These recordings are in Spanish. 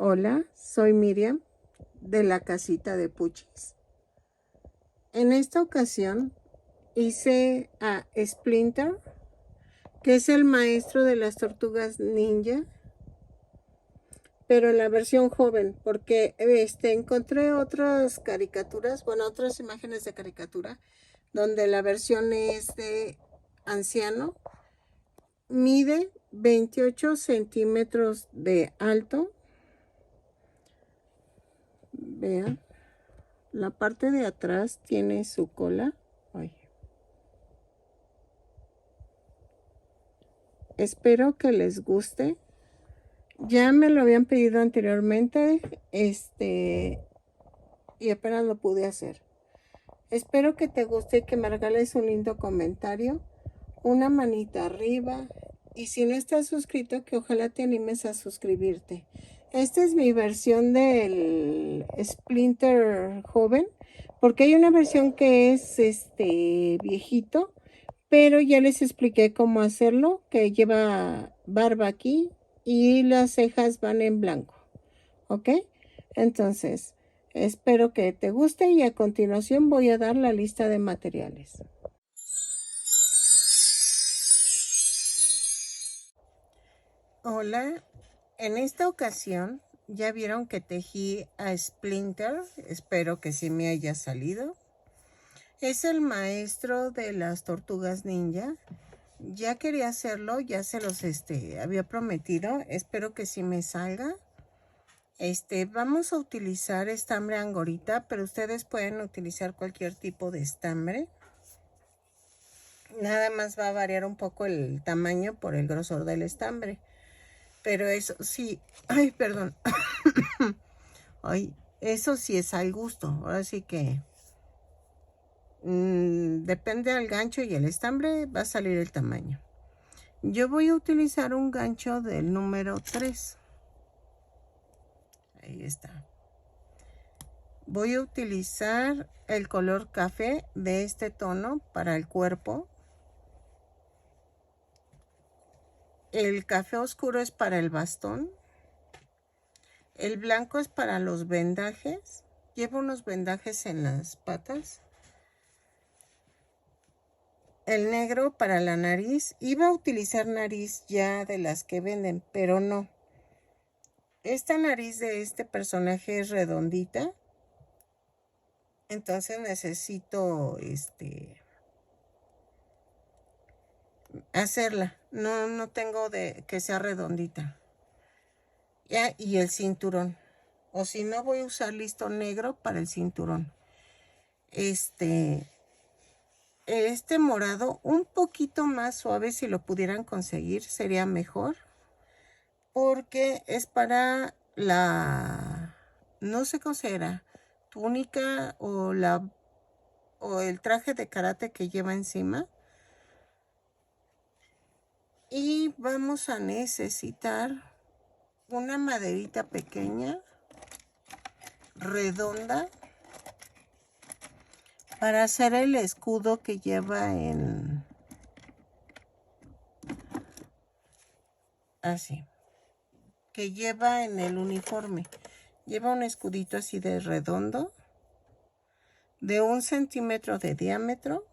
Hola, soy Miriam de la casita de Puchis. En esta ocasión hice a Splinter, que es el maestro de las tortugas ninja, pero en la versión joven, porque encontré otras caricaturas, otras imágenes de caricatura, donde la versión es de anciano, mide 28 centímetros de alto. Vean. La parte de atrás tiene su cola. Ay. Espero que les guste. Ya me lo habían pedido anteriormente, y apenas lo pude hacer. Espero que te guste y que me regales un lindo comentario, una manita arriba, y si no estás suscrito, que ojalá te animes a suscribirte. Esta es mi versión del Splinter joven, porque hay una versión que es viejito, pero ya les expliqué cómo hacerlo, que lleva barba aquí y las cejas van en blanco. ¿Ok? Entonces, espero que te guste y a continuación voy a dar la lista de materiales. Hola, en esta ocasión ya vieron que tejí a Splinter, espero que sí me haya salido. Es el maestro de las tortugas ninja. Ya quería hacerlo, ya se los había prometido, espero que sí me salga. Vamos a utilizar estambre angorita, pero ustedes pueden utilizar cualquier tipo de estambre. Nada más va a variar un poco el tamaño por el grosor del estambre. Pero eso sí, ay, perdón. Ay, eso sí es al gusto. Ahora sí que depende del gancho y el estambre, va a salir el tamaño. Yo voy a utilizar un gancho del número 3. Ahí está. Voy a utilizar el color café de este tono para el cuerpo. El café oscuro es para el bastón. El blanco es para los vendajes. Llevo unos vendajes en las patas. El negro para la nariz. Iba a utilizar nariz ya de las que venden, pero no. Esta nariz de este personaje es redondita. Entonces necesito hacerla. No tengo de que sea redondita. Ya, y el cinturón. O si no, voy a usar listo negro para el cinturón. Este morado un poquito más suave, si lo pudieran conseguir sería mejor, porque es para la, no sé cómo será, túnica o el traje de karate que lleva encima. Y vamos a necesitar una maderita pequeña, redonda, para hacer el escudo que lleva en así, que lleva en el uniforme. Lleva un escudito así de redondo, de 1 centímetro de diámetro.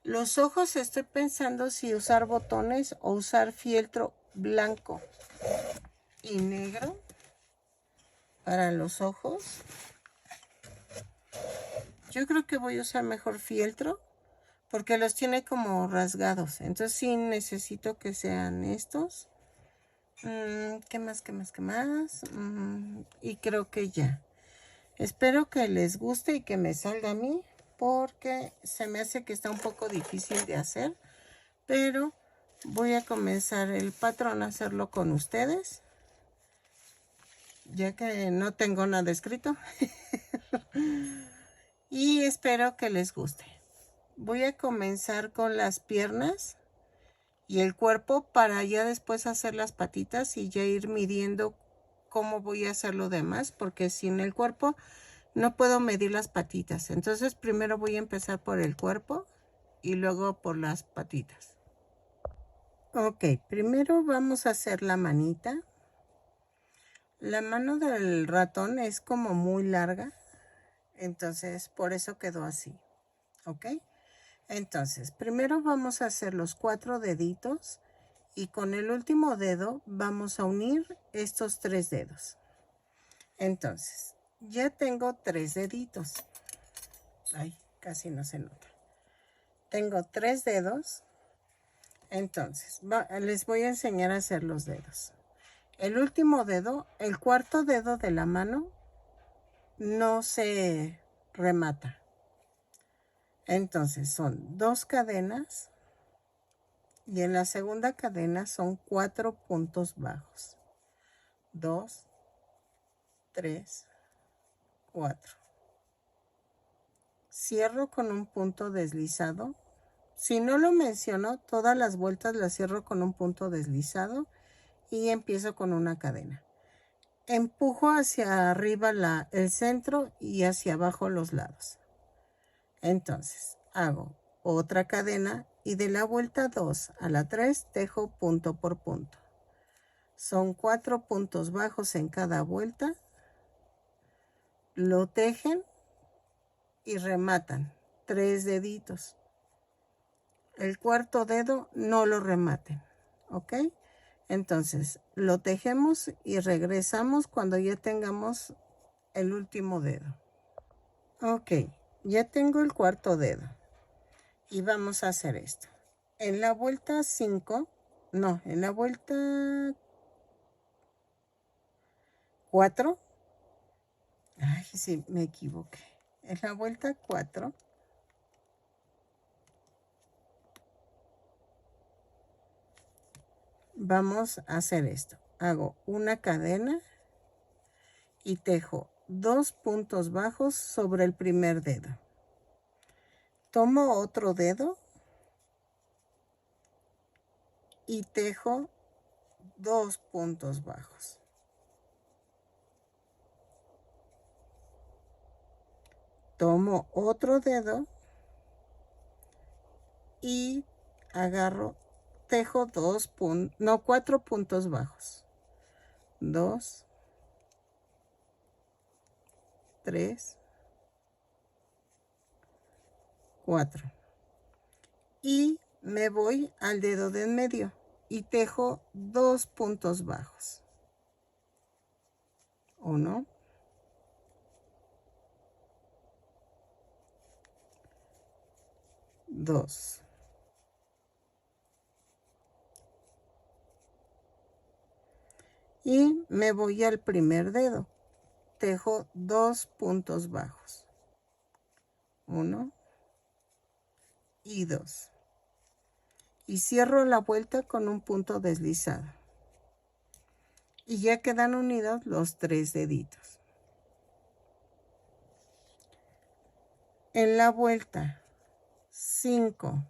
Los ojos estoy pensando si usar botones o usar fieltro blanco y negro para los ojos. Yo creo que voy a usar mejor fieltro, porque los tiene como rasgados. Entonces sí necesito que sean estos. ¿Qué más? Y creo que ya. Espero que les guste y que me salga a mí, porque se me hace que está un poco difícil de hacer. Pero voy a comenzar el patrón a hacerlo con ustedes, ya que no tengo nada escrito. Y espero que les guste. Voy a comenzar con las piernas y el cuerpo para ya después hacer las patitas y ya ir midiendo cómo voy a hacer lo demás, porque sin el cuerpo no puedo medir las patitas. Entonces primero voy a empezar por el cuerpo y luego por las patitas. Ok, primero vamos a hacer la manita. La mano del ratón es como muy larga, entonces por eso quedó así, ¿ok? Entonces, primero vamos a hacer los 4 deditos y con el último dedo vamos a unir estos 3 dedos. Entonces, ya tengo 3 deditos. Ay, casi no se nota. Tengo 3 dedos. Entonces, les voy a enseñar a hacer los dedos. El último dedo, el cuarto dedo de la mano, no se remata. Entonces, son 2 cadenas y en la segunda cadena son 4 puntos bajos. 2, 3, 4. Cierro con un punto deslizado. Si no lo menciono, todas las vueltas las cierro con un punto deslizado y empiezo con una cadena. Empujo hacia arriba el centro y hacia abajo los lados. Entonces, hago otra cadena y de la vuelta 2 a la 3 tejo punto por punto. Son 4 puntos bajos en cada vuelta. Lo tejen y rematan 3 deditos. El cuarto dedo no lo rematen, ¿ok? Entonces, lo tejemos y regresamos cuando ya tengamos el último dedo. Ok, ya tengo el cuarto dedo. Y vamos a hacer esto. En la vuelta 5, no, en la vuelta 4. Ay, sí, me equivoqué. En la vuelta 4. Vamos a hacer esto. Hago una cadena y tejo 2 puntos bajos sobre el primer dedo. Tomo otro dedo y tejo 2 puntos bajos. Tomo otro dedo y agarro, tejo 4 puntos bajos. 2, 3, 4. Y me voy al dedo de en medio y tejo 2 puntos bajos. 1, 2. Y me voy al primer dedo. Tejo 2 puntos bajos. 1 y 2. Y cierro la vuelta con un punto deslizado. Y ya quedan unidos los 3 deditos. En la vuelta 5,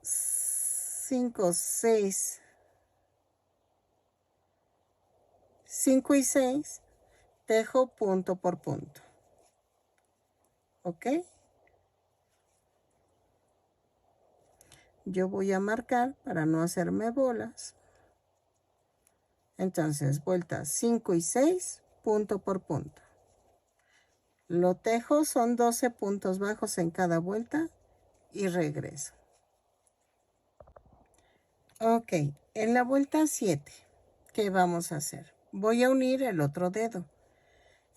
5, 6, 5 y 6, tejo punto por punto. ¿Ok? Yo voy a marcar para no hacerme bolas. Entonces, vueltas 5 y 6, punto por punto. Lo tejo, son 12 puntos bajos en cada vuelta y regreso. Ok, en la vuelta 7, ¿qué vamos a hacer? Voy a unir el otro dedo.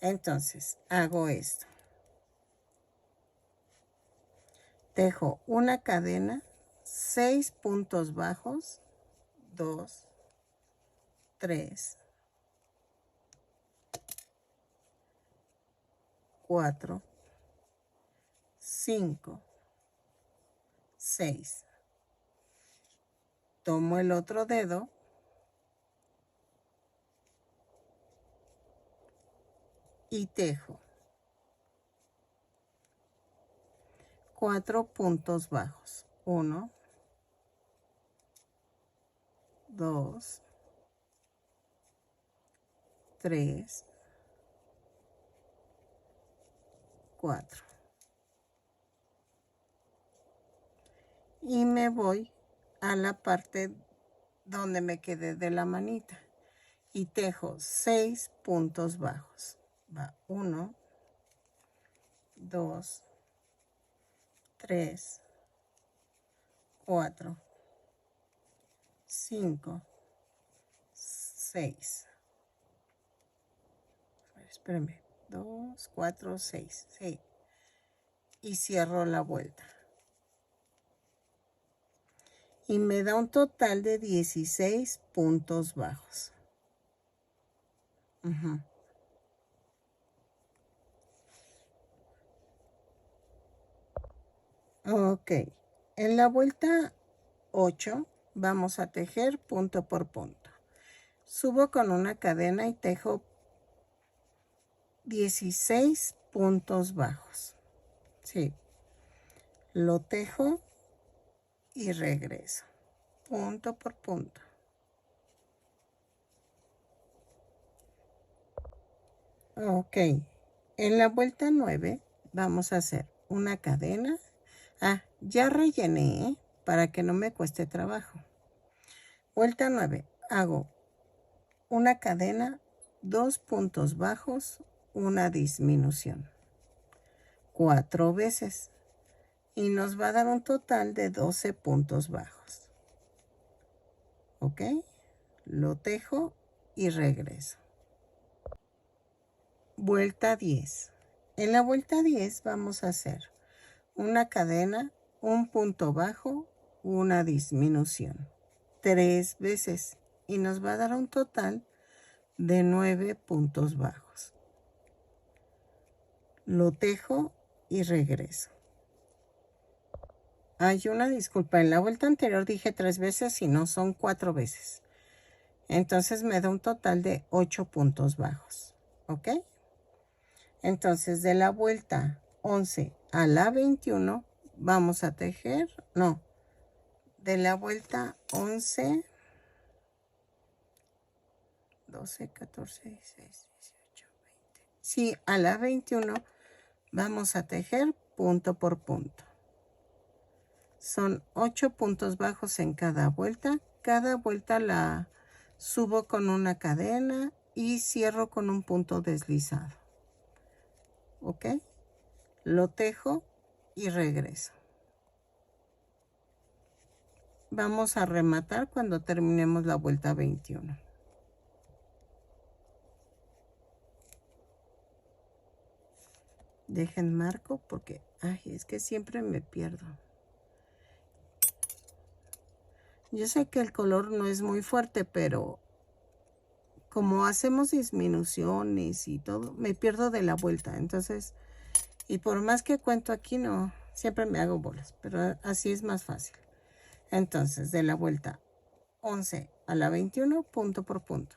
Entonces, hago esto. Tejo una cadena, 6 puntos bajos, 2, 3, 4, 5, 6. Tomo el otro dedo y tejo 4 puntos bajos. 1, 2, 3, 4. Y me voy a la parte donde me quedé de la manita y tejo 6 puntos bajos. Va 1, 2, 3, 4, 5, 6. Espérenme. 2, 4, 6. Sí. Y cierro la vuelta. Y me da un total de 16 puntos bajos. Ok. En la vuelta 8 vamos a tejer punto por punto. Subo con una cadena y tejo 16 puntos bajos. Sí. Lo tejo y regreso. Punto por punto. Ok. En la vuelta 9 vamos a hacer una cadena. Ya rellené, para que no me cueste trabajo. Vuelta 9. Hago una cadena, 2 puntos bajos, una disminución. 4 veces. Y nos va a dar un total de 12 puntos bajos. ¿Ok? Lo tejo y regreso. Vuelta 10. En la vuelta 10 vamos a hacer una cadena, un punto bajo, una disminución. 3 veces. Y nos va a dar un total de 9 puntos bajos. Lo tejo y regreso. Hay una disculpa, en la vuelta anterior dije 3 veces y no, son 4 veces. Entonces me da un total de 8 puntos bajos. ¿Ok? Entonces de la vuelta 11 a la 21 vamos a tejer, no, de la vuelta 11, 12, 14, 16, 18, 20. Sí, a la 21 vamos a tejer punto por punto. Son 8 puntos bajos en cada vuelta. Cada vuelta la subo con una cadena y cierro con un punto deslizado. ¿Ok? Lo tejo y regreso. Vamos a rematar cuando terminemos la vuelta 21. Dejen marco porque, es que siempre me pierdo. Yo sé que el color no es muy fuerte, pero como hacemos disminuciones y todo, me pierdo de la vuelta. Entonces, y por más que cuento aquí, no, siempre me hago bolas, pero así es más fácil. Entonces, de la vuelta 11 a la 21, punto por punto.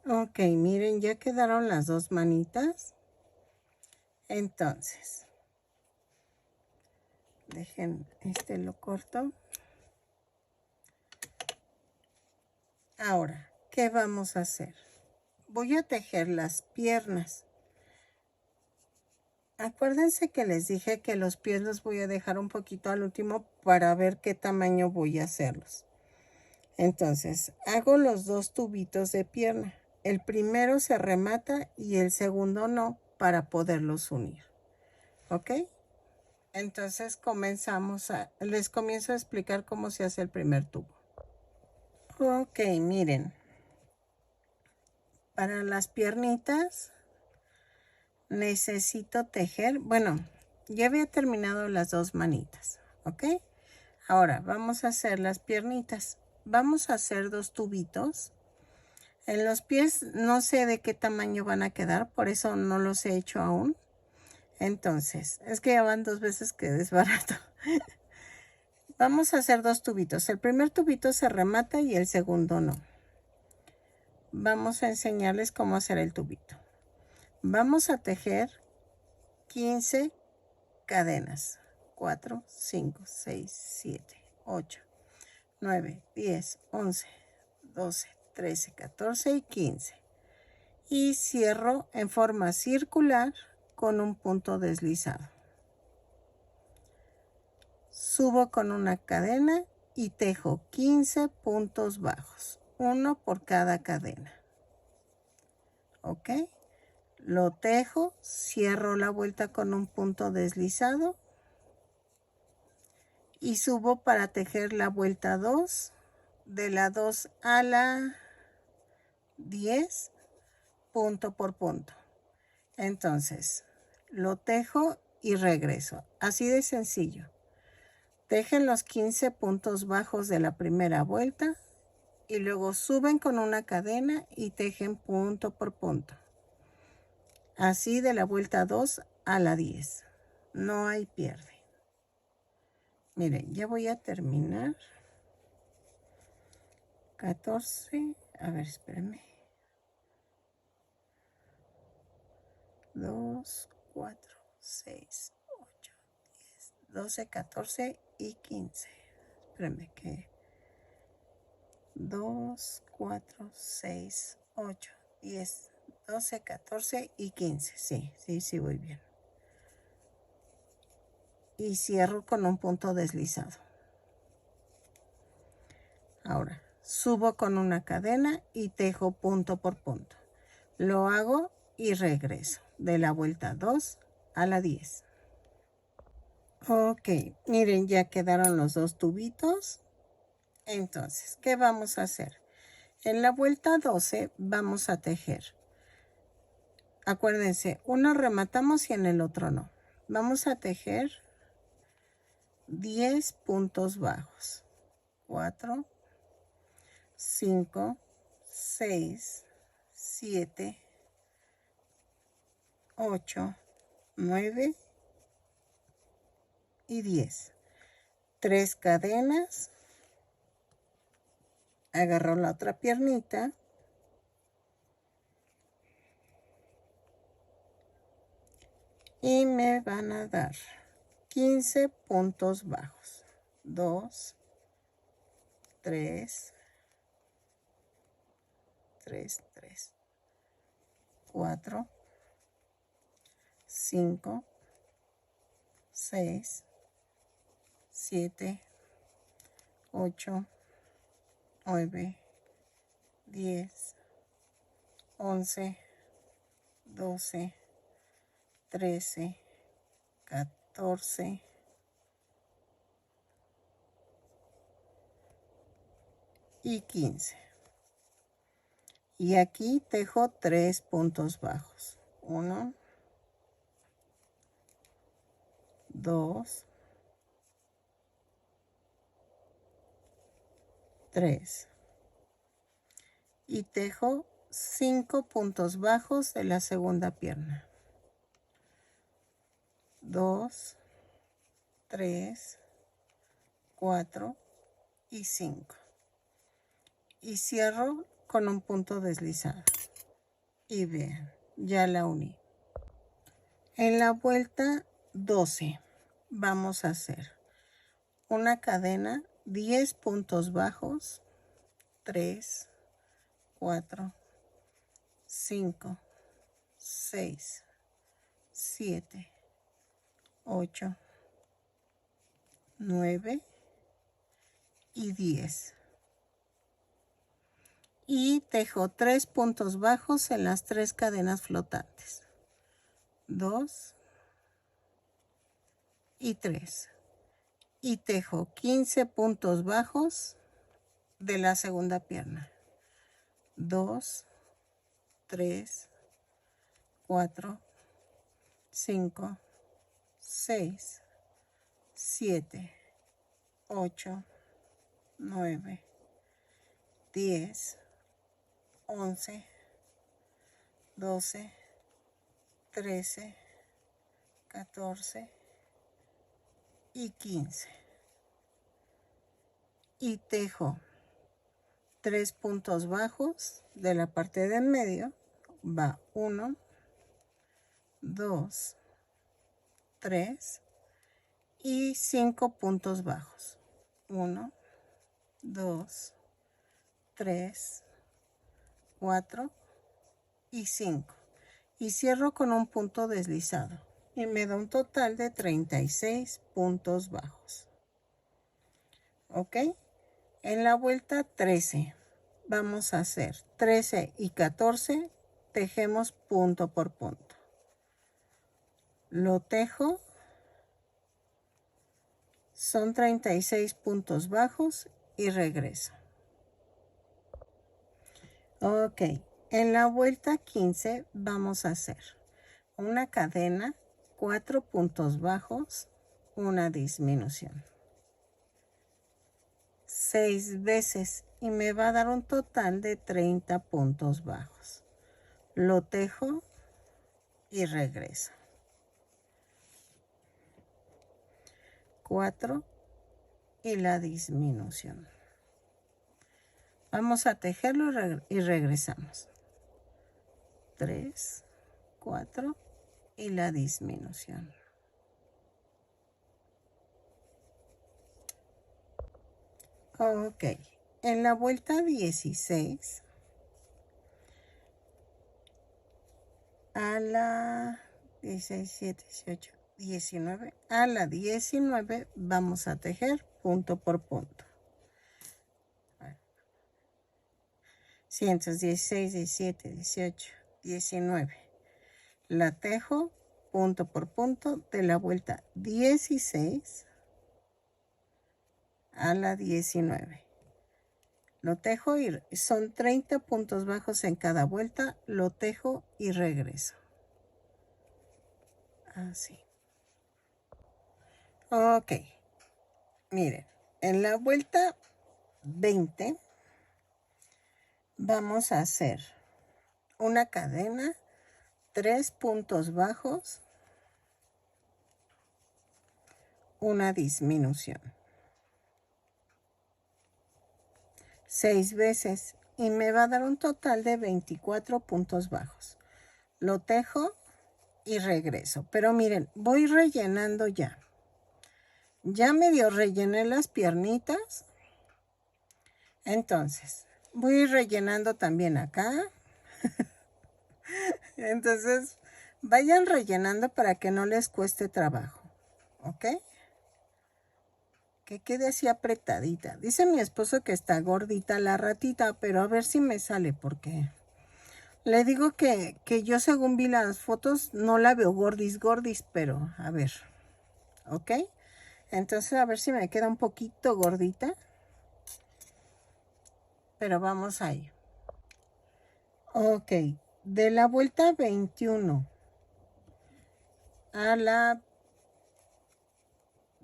Ok, miren, ya quedaron las dos manitas. Entonces, dejen, lo corto. Ahora, ¿qué vamos a hacer? Voy a tejer las piernas. Acuérdense que les dije que los pies los voy a dejar un poquito al último para ver qué tamaño voy a hacerlos. Entonces, hago los dos tubitos de pierna. El primero se remata y el segundo no, para poderlos unir. ¿Ok? Entonces les comienzo a explicar cómo se hace el primer tubo. Ok, miren. Para las piernitas necesito tejer, bueno, ya había terminado las dos manitas, ¿ok? Ahora vamos a hacer las piernitas. Vamos a hacer dos tubitos. En los pies no sé de qué tamaño van a quedar, por eso no los he hecho aún. Entonces, es que ya van 2 veces que desbarato. Vamos a hacer dos tubitos. El primer tubito se remata y el segundo no. Vamos a enseñarles cómo hacer el tubito. Vamos a tejer 15 cadenas. 4, 5, 6, 7, 8, 9, 10, 11, 12, 13, 14 y 15. Y cierro en forma circular con un punto deslizado. Subo con una cadena y tejo 15 puntos bajos, uno por cada cadena. ¿Ok? Lo tejo, cierro la vuelta con un punto deslizado y subo para tejer la vuelta 2, de la 2 a la 10, punto por punto. Entonces, lo tejo y regreso. Así de sencillo. Tejen los 15 puntos bajos de la primera vuelta y luego suben con una cadena y tejen punto por punto. Así de la vuelta 2 a la 10. No hay pierde. Miren, ya voy a terminar. 14. A ver, espérenme. 2, 4, 6, 8, 10, 12, 14 y 15. Espérenme que 2, 4, 6, 8, 10, 12, 14 y 15. Sí, voy bien. Y cierro con un punto deslizado. Ahora, subo con una cadena y tejo punto por punto. Lo hago y regreso de la vuelta 2 a la 10. Ok, miren, ya quedaron los dos tubitos. Entonces, ¿qué vamos a hacer? En la vuelta 12 vamos a tejer. Acuérdense, uno rematamos y en el otro no. Vamos a tejer 10 puntos bajos. 4, 5, 6, 7, 8, 9 y 10. 3 cadenas. Agarro la otra piernita. Y me van a dar 15 puntos bajos. 2, 3, 4, 5, 6, 7, 8, 9, 10, 11, 12, 13, 14 y 15. Y aquí tejo 3 puntos bajos. 1, 2, 3. Y tejo 5 puntos bajos de la segunda pierna. 2, 3, 4 y 5. Y cierro con un punto deslizado. Y vean, ya la uní. En la vuelta 12 vamos a hacer una cadena, 10 puntos bajos, 3, 4, 5, 6, 7, 8, 9 y 10. Y tejo 3 puntos bajos en las 3 cadenas flotantes. 2 y 3. Y tejo 15 puntos bajos de la segunda pierna. 2, 3, 4, 5, 6, 7, 8, 9, 10, 11, 12, 13, 14 y 15. Y tejo 3 puntos bajos de la parte de en medio. Va 1, 2, 3 y 5 puntos bajos. 1, 2, 3, 4 y 5. Y cierro con un punto deslizado. Y me da un total de 36 puntos bajos. ¿Ok? En la vuelta 13 vamos a hacer 13 y 14, tejemos punto por punto. Lo tejo, son 36 puntos bajos y regreso. Ok, en la vuelta 15 vamos a hacer una cadena, 4 puntos bajos, una disminución. 6 veces y me va a dar un total de 30 puntos bajos. Lo tejo y regreso. 4 y la disminución. Vamos a tejerlo y regresamos. 3, 4 y la disminución. Ok, en la vuelta 16 a la 16, 17, 18, 19, a la 19 vamos a tejer punto por punto. 116, 17, 18, 19. La tejo punto por punto de la vuelta 16 a la 19. Lo tejo y son 30 puntos bajos en cada vuelta. Lo tejo y regreso. Así. Ok. Miren, en la vuelta 20 vamos a hacer una cadena, 3 puntos bajos, una disminución. 6 veces y me va a dar un total de 24 puntos bajos. Lo tejo y regreso. Pero miren, voy rellenando ya. Ya medio rellené las piernitas. Entonces, voy a ir rellenando también acá. Entonces, vayan rellenando para que no les cueste trabajo. ¿Ok? Que quede así apretadita. Dice mi esposo que está gordita la ratita, pero a ver si me sale porque le digo que yo según vi las fotos no la veo gordis, pero a ver. ¿Ok? Entonces a ver si me queda un poquito gordita. Pero vamos ahí. Ok. De la vuelta 21 a la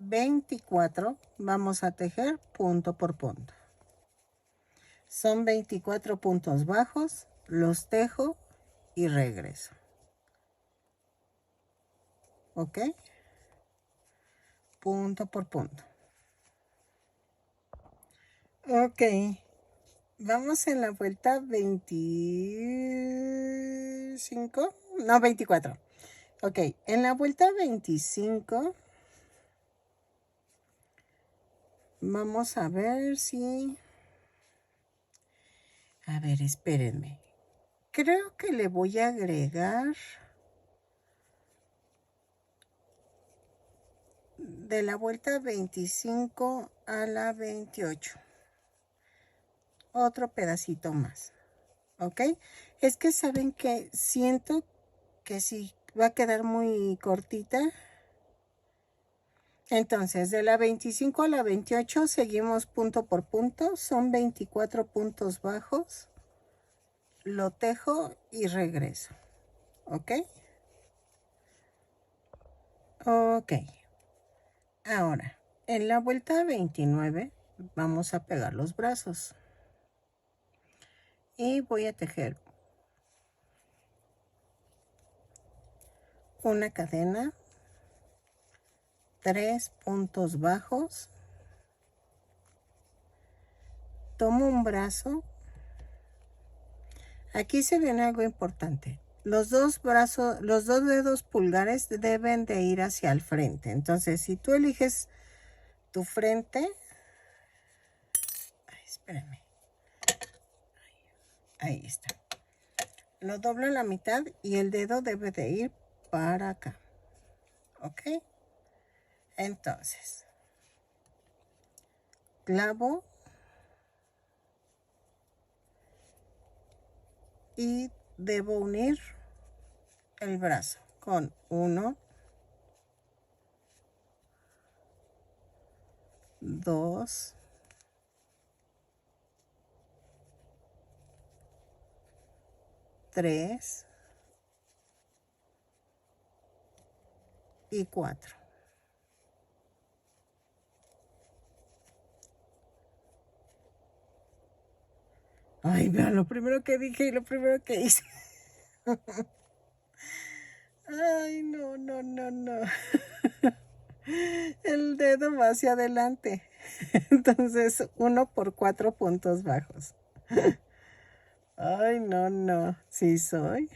24 vamos a tejer punto por punto. Son 24 puntos bajos, los tejo y regreso. ¿Ok? Punto por punto. Ok. Vamos en la vuelta 25. No, 24. Ok. En la vuelta 25. Vamos a ver si... A ver, espérenme. Creo que le voy a agregar... de la vuelta 25 a la 28. Otro pedacito más. ¿Ok? Es que saben que siento que si va a quedar muy cortita. Entonces, de la 25 a la 28 seguimos punto por punto. Son 24 puntos bajos. Lo tejo y regreso. ¿Ok? Ok. Ahora, en la vuelta 29 vamos a pegar los brazos. Y voy a tejer una cadena, 3 puntos bajos, tomo un brazo. Aquí se viene algo importante. Los dos brazos, los dos dedos pulgares deben de ir hacia el frente. Entonces, si tú eliges tu frente, ay, espérame, ahí está. Lo doblo a la mitad y el dedo debe de ir para acá. ¿Ok? Entonces, clavo y debo unir el brazo con 1, 2, 3 y 4. Ay, vean lo primero que dije y lo primero que hice. Ay, no, no, no, no. El dedo va hacia adelante. Entonces, 1 por 4 puntos bajos. Ay, no, no. Sí soy.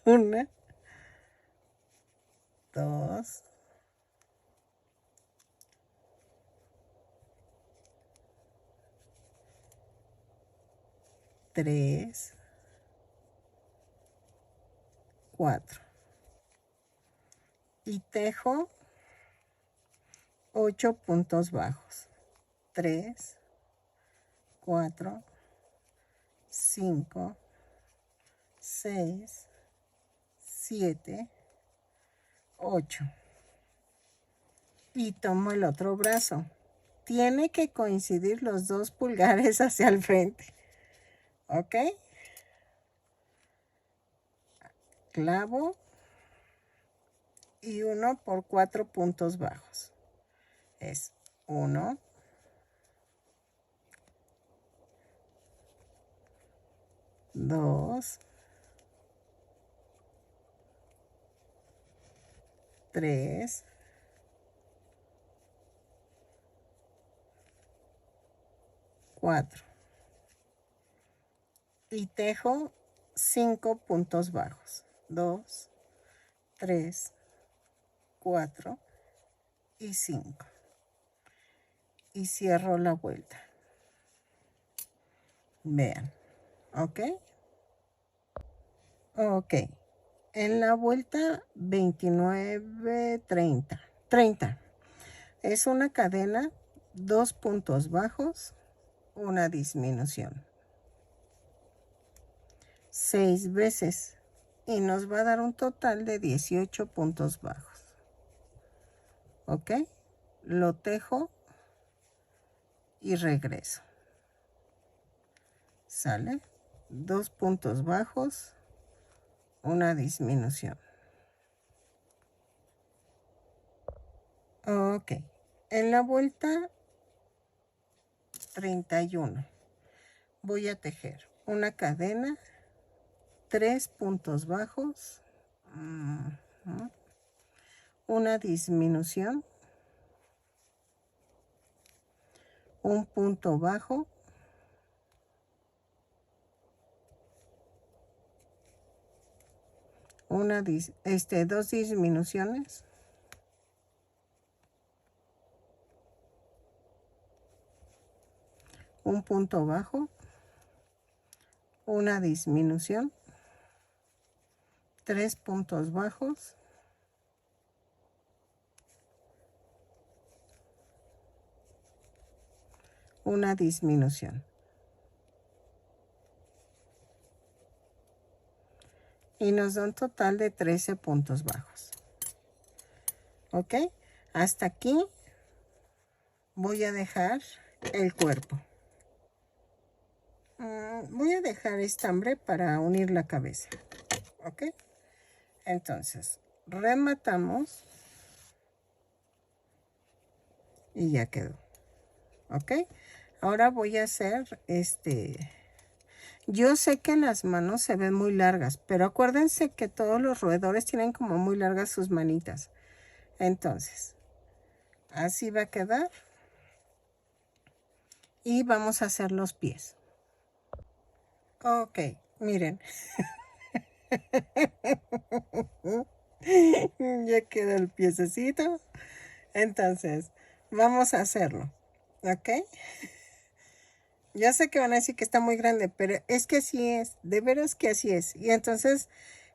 1, 2, 3, 4. Y tejo 8 puntos bajos. 3, 4, 5, 6, 7, 8. Y tomo el otro brazo. Tiene que coincidir los 2 pulgares hacia el frente. ¿Ok? Clavo y 1 por 4 puntos bajos. Es 1, 2, 3, 4. Y tejo 5 puntos bajos. 2, 3, 4 y 5. Y cierro la vuelta. Vean. ¿Ok? Ok. En la vuelta 29, 30. Es una cadena, 2 puntos bajos, una disminución. 6 veces. Y nos va a dar un total de 18 puntos bajos. ¿Ok? Lo tejo y regreso. ¿Sale? 2 puntos bajos, una disminución. Ok. En la vuelta 31 voy a tejer una cadena, 3 puntos bajos, una disminución, un punto bajo, dos disminuciones, un punto bajo, una disminución, 3 puntos bajos, una disminución. Y nos da un total de 13 puntos bajos. ¿Ok? Hasta aquí voy a dejar el cuerpo. Voy a dejar estambre para unir la cabeza. ¿Ok? Entonces, rematamos. Y ya quedó. ¿Ok? Ahora voy a hacer Yo sé que las manos se ven muy largas, pero acuérdense que todos los roedores tienen como muy largas sus manitas. Entonces, así va a quedar. Y vamos a hacer los pies. Ok, miren. Ya quedó el piececito. Entonces, vamos a hacerlo. ¿Ok? Ya sé que van a decir que está muy grande, pero es que así es. De veras que así es. Y entonces,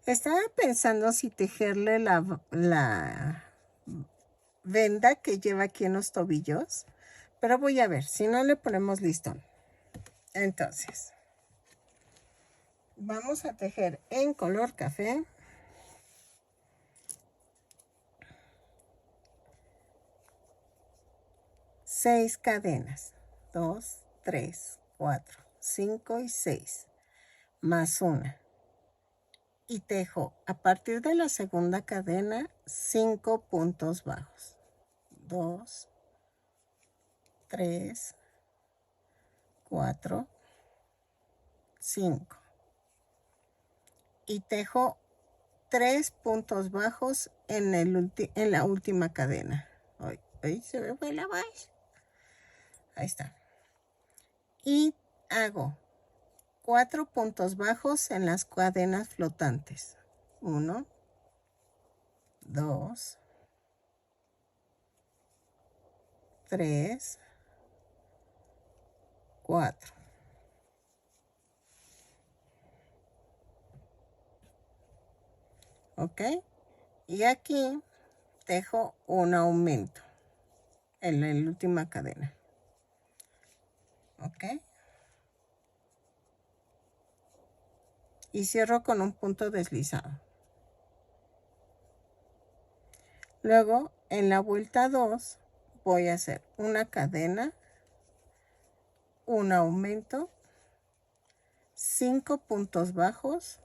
estaba pensando si tejerle la venda que lleva aquí en los tobillos. Pero voy a ver, si no le ponemos listón. Entonces, Vamos a tejer en color café. Seis cadenas. 2, 3, 4, 5 y 6. Más una. Y tejo a partir de la segunda cadena 5 puntos bajos. 2, 3, 4, 5. Y tejo 3 puntos bajos en la última cadena. Ay, se me fue la voz. Ahí está. Y hago 4 puntos bajos en las cadenas flotantes. 1, 2, 3, 4. ¿Ok? Y aquí tejo un aumento en la última cadena. ¿Ok? Y cierro con un punto deslizado. Luego, en la vuelta 2, voy a hacer una cadena, un aumento, 5 puntos bajos,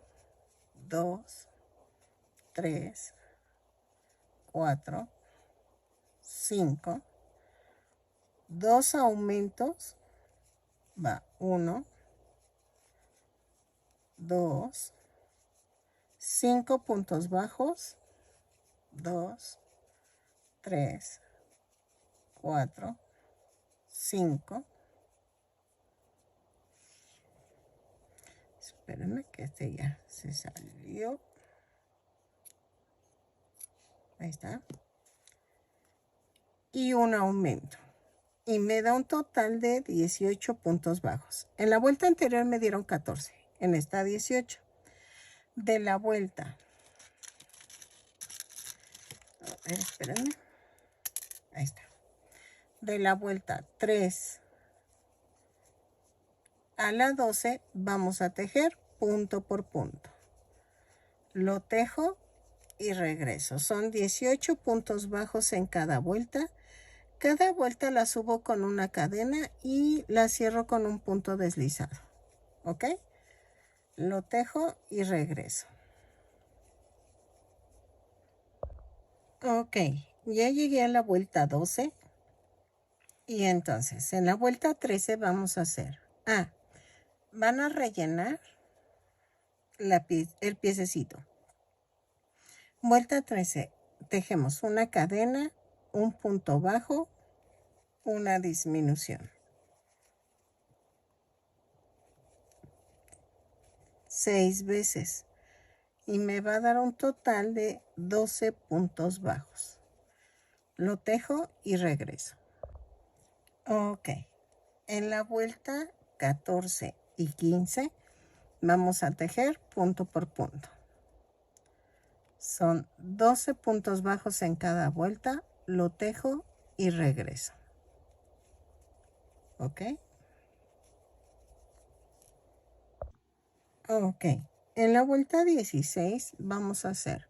2, 3, 4, 5, 2 aumentos, va 1, 2, 5 puntos bajos, 2, 3, 4, 5. Espérenme que este ya se salió. Ahí está. Y un aumento. Y me da un total de 18 puntos bajos. En la vuelta anterior me dieron 14. En esta 18. De la vuelta. A ver, espérenme. Ahí está. De la vuelta 3 a la 12 vamos a tejer punto por punto. Lo tejo y regreso. Son 18 puntos bajos en cada vuelta. Cada vuelta la subo con una cadena y la cierro con un punto deslizado. ¿Ok? Lo tejo y regreso. Ok, ya llegué a la vuelta 12. Y entonces, en la vuelta 13 vamos a hacer... van a rellenar el piececito. Vuelta 13, tejemos una cadena, un punto bajo, una disminución. 6 veces. Y me va a dar un total de 12 puntos bajos. Lo tejo y regreso. Ok. En la vuelta 14 y 15 vamos a tejer punto por punto. Son 12 puntos bajos en cada vuelta. Lo tejo y regreso. ¿Ok? Ok. En la vuelta 16 vamos a hacer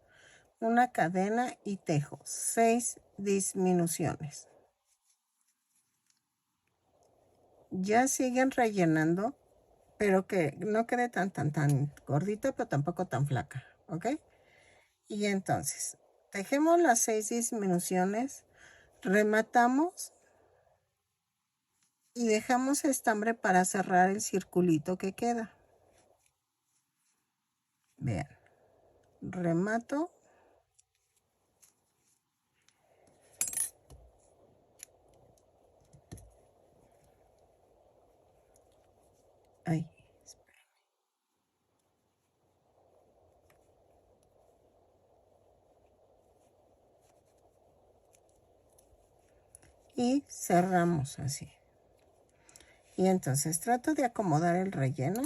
una cadena y tejo 6 disminuciones. Ya siguen rellenando, pero que no quede tan gordita, pero tampoco tan flaca. ¿Ok? Y entonces, tejemos las 6 disminuciones, rematamos y dejamos estambre para cerrar el circulito que queda. Vean, remato. Ay, espérame. Y cerramos así. Y entonces trato de acomodar el relleno.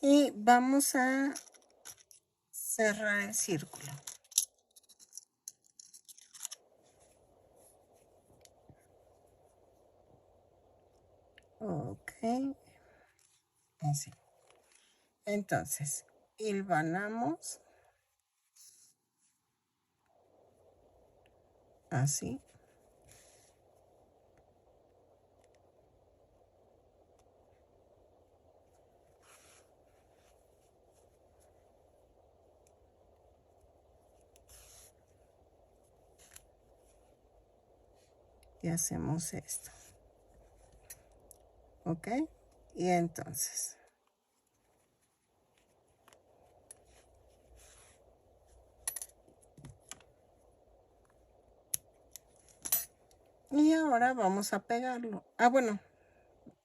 Y vamos a cerrar el círculo. Ok, así. Entonces, hilvanamos así. Y hacemos esto. Ok, y entonces y ahora vamos a pegarlo. Ah, bueno,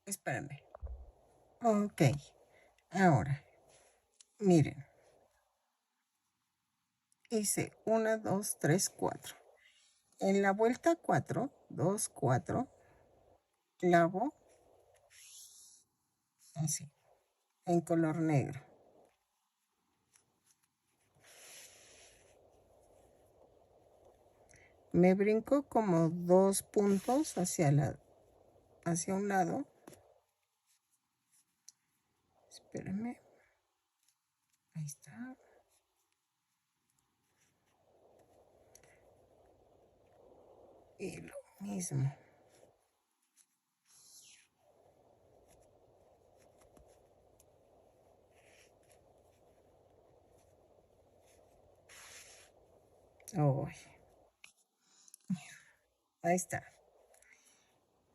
espérenme. Ok, ahora miren, hice 1, 2, 3, 4. En la vuelta 4, 2, 4, clavo así, en color negro. Me brinco como 2 puntos hacia un lado. Espérenme. Ahí está. Y lo mismo. Oh, ahí está.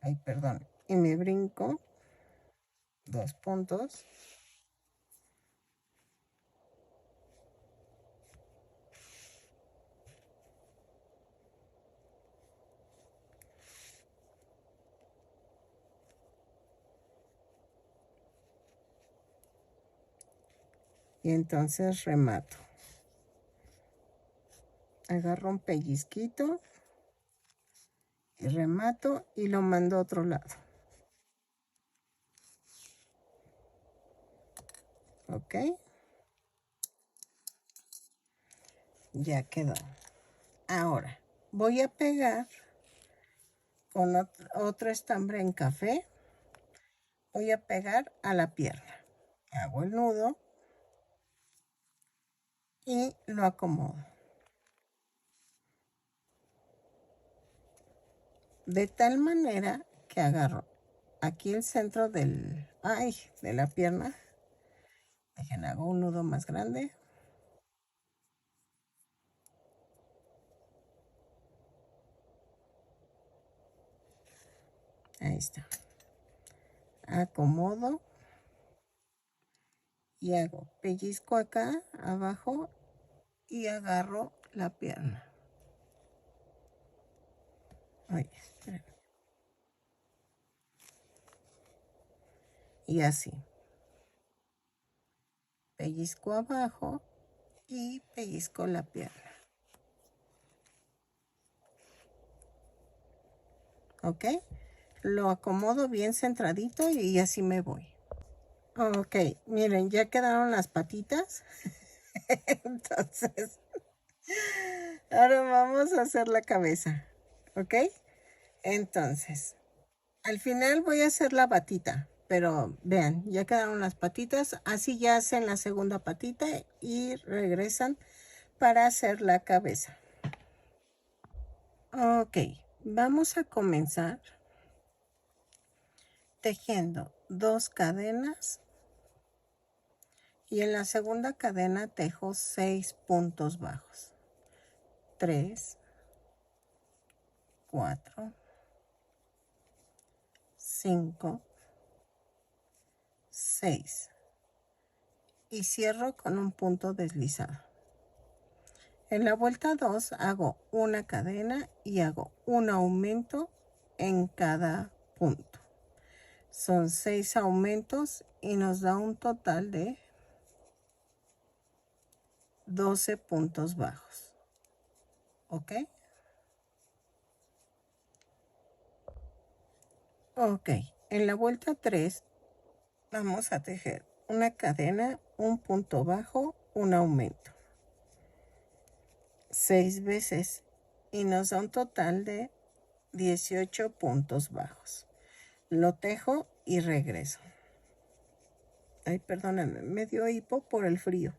Ay, perdón. Y me brinco 2 puntos. Y entonces remato. Agarro un pellizquito y remato y lo mando a otro lado. Ok. Ya quedó. Ahora voy a pegar con otro estambre en café. Voy a pegar a la pierna. Hago el nudo y lo acomodo. De tal manera que agarro aquí el centro de la pierna. Dejen, hago un nudo más grande. Ahí está. Acomodo y hago pellizco acá abajo y agarro la pierna. Ay, espérame. Y así. Pellizco abajo y pellizco la pierna. ¿Ok? Lo acomodo bien centradito y así me voy. Ok, miren, ya quedaron las patitas. Entonces, ahora vamos a hacer la cabeza. ¿Ok? Entonces, al final voy a hacer la patita. Pero vean, ya quedaron las patitas. Así ya hacen la segunda patita y regresan para hacer la cabeza. Ok, vamos a comenzar tejiendo 2 cadenas y en la segunda cadena tejo 6 puntos bajos. 3, 4, 5, 6 y cierro con un punto deslizado. En la vuelta 2 hago una cadena y hago un aumento en cada punto. Son 6 aumentos y nos da un total de 12 puntos bajos. ¿Ok? Ok. En la vuelta 3 vamos a tejer una cadena, un punto bajo, un aumento. 6 veces y nos da un total de 18 puntos bajos. Lo tejo y regreso. Ay, perdónenme, me dio hipo por el frío.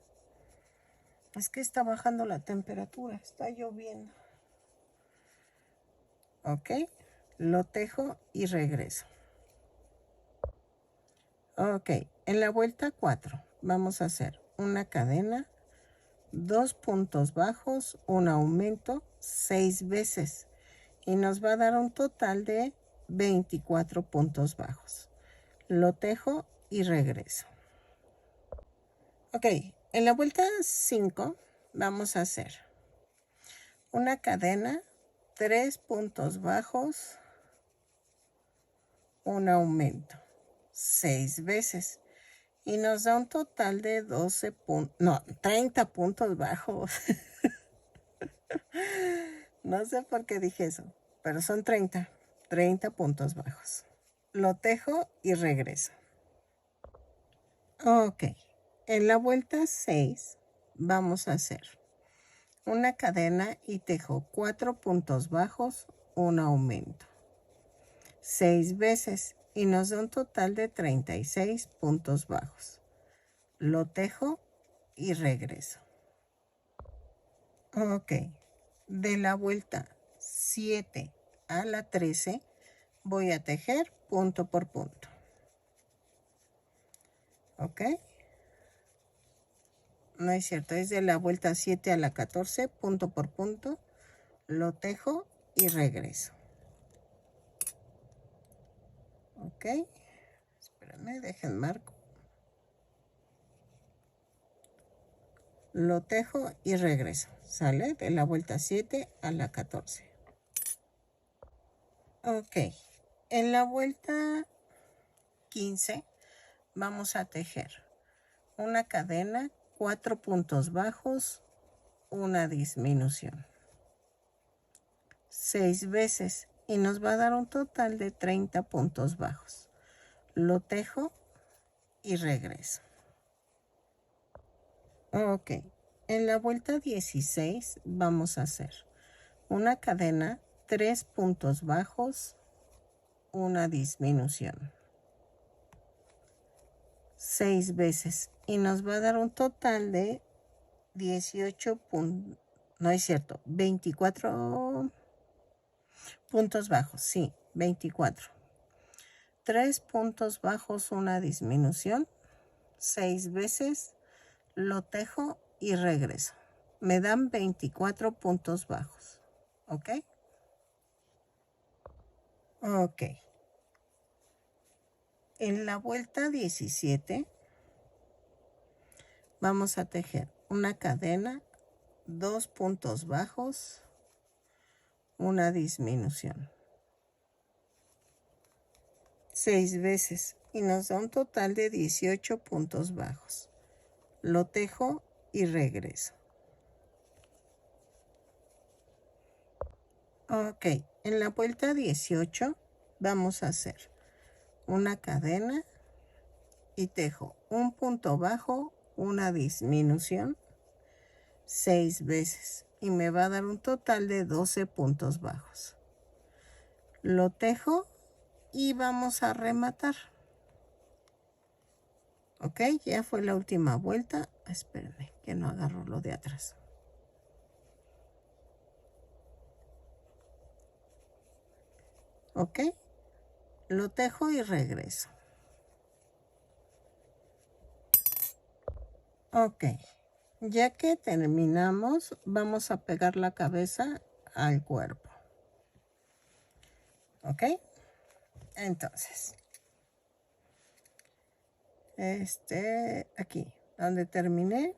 Es que está bajando la temperatura, está lloviendo. Ok, lo tejo y regreso. Ok, en la vuelta 4 vamos a hacer una cadena, 2 puntos bajos, un aumento 6 veces y nos va a dar un total de 24 puntos bajos. Lo tejo y regreso. Ok, en la vuelta 5 vamos a hacer una cadena, 3 puntos bajos, un aumento 6 veces y nos da un total de 30 puntos bajos. No sé por qué dije eso, pero son 30 puntos bajos. Lo tejo y regreso. Ok, en la vuelta 6 vamos a hacer una cadena y tejo 4 puntos bajos, un aumento 6 veces y nos da un total de 36 puntos bajos. Lo tejo y regreso. Ok, de la vuelta 7 a la 13 voy a tejer punto por punto. Ok, no es cierto, es de la vuelta 7 a la 14 punto por punto. Lo tejo y regreso. Ok, espérame, dejen marco. Lo tejo y regreso. Sale de la vuelta 7 a la 14. Ok, en la vuelta 15 vamos a tejer una cadena, 4 puntos bajos, una disminución 6 veces y nos va a dar un total de 30 puntos bajos. Lo tejo y regreso. Ok, en la vuelta 16 vamos a hacer una cadena, 3 puntos bajos, una disminución 6 veces y nos va a dar un total de 18 puntos, no es cierto, 24 puntos bajos, sí, 24. 3 puntos bajos, una disminución 6 veces, lo tejo y regreso. Me dan 24 puntos bajos. ¿Ok? Ok. En la vuelta 17 vamos a tejer una cadena, 2 puntos bajos, una disminución 6 veces y nos da un total de 18 puntos bajos. Lo tejo y regreso. Ok, en la vuelta 18 vamos a hacer una cadena y tejo un punto bajo, una disminución 6 veces y me va a dar un total de 12 puntos bajos. Lo tejo y vamos a rematar. Ok, ya fue la última vuelta. Espérenme que no agarro lo de atrás. Ok, lo tejo y regreso. Ok, ya que terminamos, vamos a pegar la cabeza al cuerpo. Ok, entonces, aquí, donde terminé,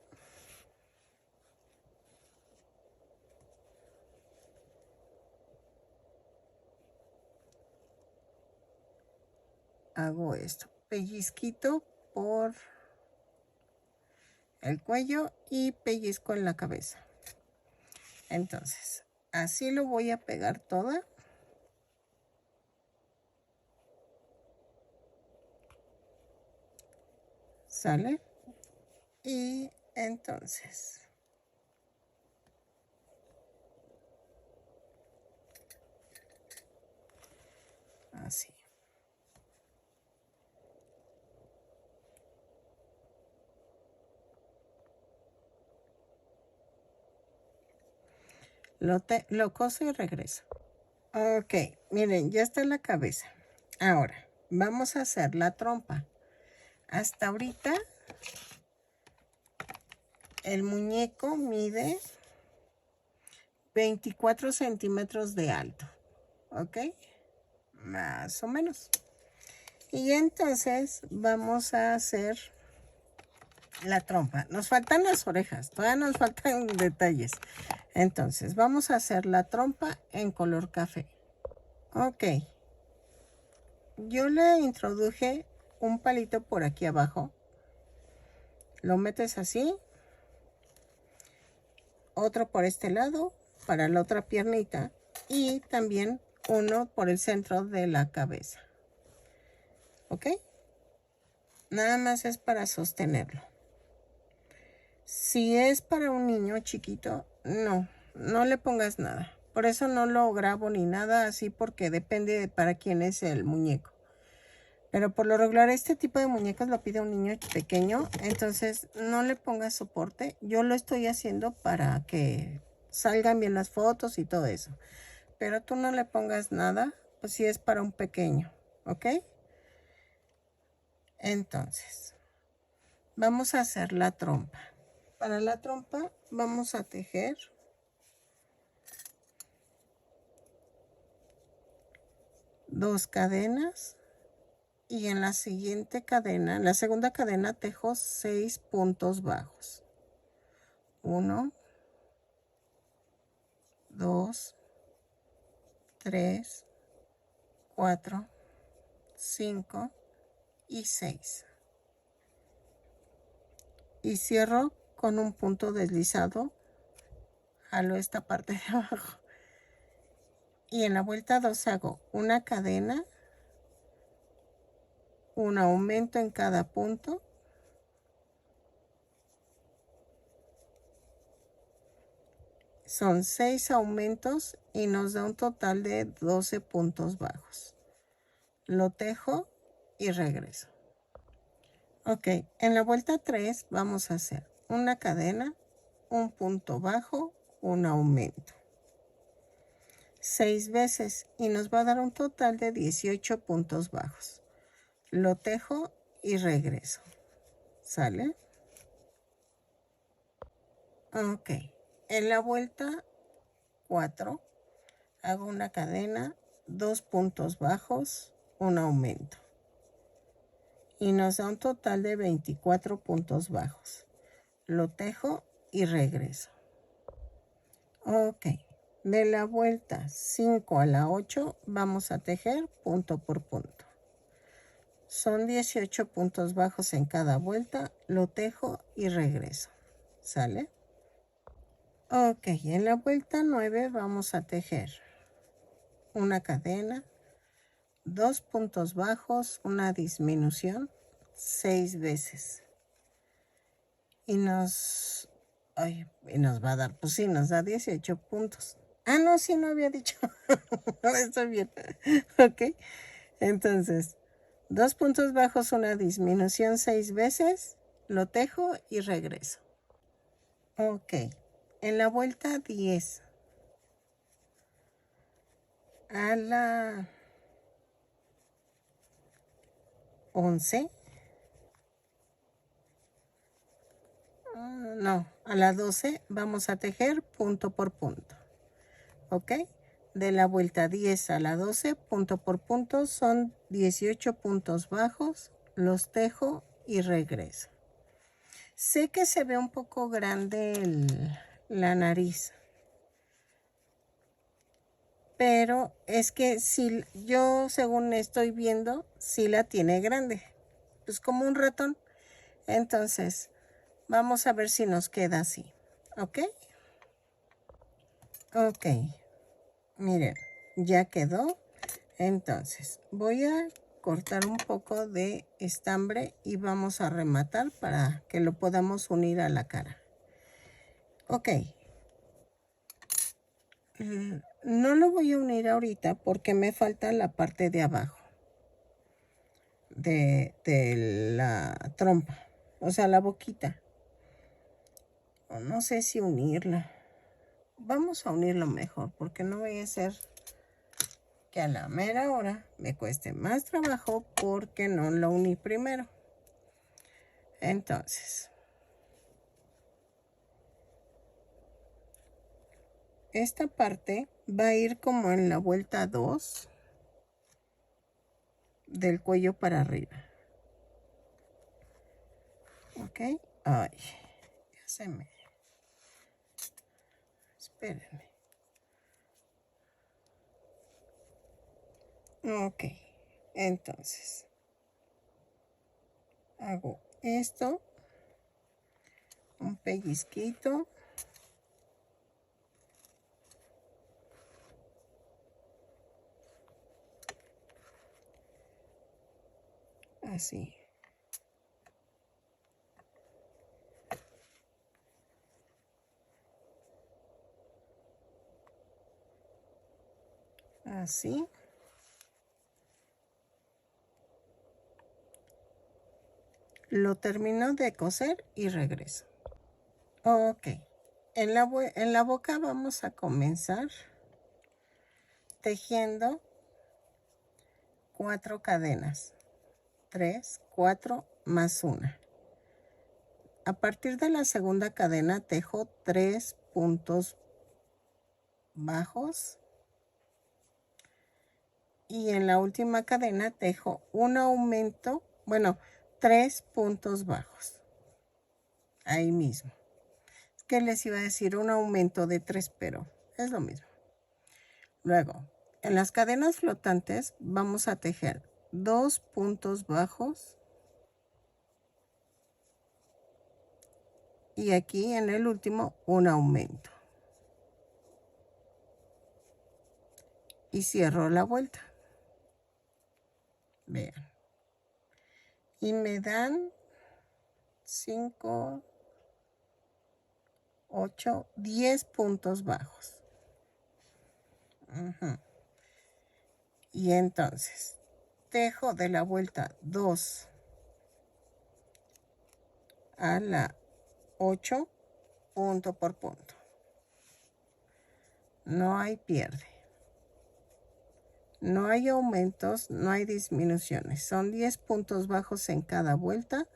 hago esto, pellizquito por el cuello y pellizco en la cabeza. Entonces, así lo voy a pegar toda. ¿Sale? Y entonces, así. Lo coso y regreso. Ok, miren, ya está la cabeza. Ahora, vamos a hacer la trompa. Hasta ahorita, el muñeco mide 24 centímetros de alto. ¿Ok? Más o menos. Y entonces vamos a hacer la trompa. Nos faltan las orejas, todavía nos faltan detalles. Entonces vamos a hacer la trompa en color café. Ok. Yo le introduje un palito por aquí abajo. Lo metes así. Otro por este lado para la otra piernita. Y también uno por el centro de la cabeza. ¿Ok? Nada más es para sostenerlo. Si es para un niño chiquito, no le pongas nada. Por eso no lo grabo ni nada así, porque depende de para quién es el muñeco. Pero por lo regular este tipo de muñecos lo pide un niño pequeño, entonces no le pongas soporte. Yo lo estoy haciendo para que salgan bien las fotos y todo eso. Pero tú no le pongas nada, pues si es para un pequeño, ¿ok? Entonces, vamos a hacer la trompa. Para la trompa vamos a tejer 2 cadenas y en la siguiente cadena, en la segunda cadena tejo 6 puntos bajos. 1, 2, 3, 4, 5 y 6. Y cierro con un punto deslizado, jalo esta parte de abajo. Y en la vuelta 2 hago una cadena, un aumento en cada punto. Son 6 aumentos y nos da un total de 12 puntos bajos. Lo tejo y regreso. Ok, en la vuelta 3 vamos a hacer una cadena, un punto bajo, un aumento. 6 veces y nos va a dar un total de 18 puntos bajos. Lo tejo y regreso. ¿Sale? Ok, en la vuelta 4 hago una cadena, 2 puntos bajos, un aumento. Y nos da un total de 24 puntos bajos. Lo tejo y regreso. Ok, de la vuelta 5 a la 8 vamos a tejer punto por punto. Son 18 puntos bajos en cada vuelta, lo tejo y regreso. ¿Sale? Ok, en la vuelta 9 vamos a tejer una cadena, 2 puntos bajos, una disminución, 6 veces. Y nos va a dar, pues sí, nos da 18 puntos. Ah, no, sí, no había dicho. Estoy bien. Ok, entonces, 2 puntos bajos, una disminución 6 veces, lo tejo y regreso. Ok, en la vuelta 10 a la 11, no, a la 12 vamos a tejer punto por punto. ¿Ok? De la vuelta 10 a la 12, punto por punto, son 18 puntos bajos, los tejo y regreso. Sé que se ve un poco grande la nariz, pero es que si yo, según estoy viendo, sí la tiene grande, pues como un ratón. Entonces, vamos a ver si nos queda así, ¿ok? Ok, miren, ya quedó. Entonces, voy a cortar un poco de estambre y vamos a rematar para que lo podamos unir a la cara. Ok. No lo voy a unir ahorita porque me falta la parte de abajo de la trompa, o sea, la boquita. No sé si unirla. vamos a unirlo mejor, porque no vaya a ser que a la mera hora me cueste más trabajo porque no lo uní primero. Entonces, esta parte va a ir como en la vuelta 2 del cuello para arriba. ¿Ok? Ay, ya se me... Espérenme. Ok, entonces hago esto, un pellizquito, así. Así. Lo termino de coser y regreso. Ok, en la boca vamos a comenzar tejiendo 4 cadenas. 3, 4 más 1. A partir de la segunda cadena tejo 3 puntos bajos y en la última cadena tejo un aumento, bueno, 3 puntos bajos. Ahí mismo. Es que les iba a decir un aumento de 3, pero es lo mismo. Luego, en las cadenas flotantes vamos a tejer 2 puntos bajos y aquí en el último un aumento. Y cierro la vuelta. Vean. Y me dan 5, 8, 10 puntos bajos. Y entonces tejo de la vuelta 2 a la 8, punto por punto. No hay pierde. No hay aumentos, no hay disminuciones. Son 10 puntos bajos en cada vuelta.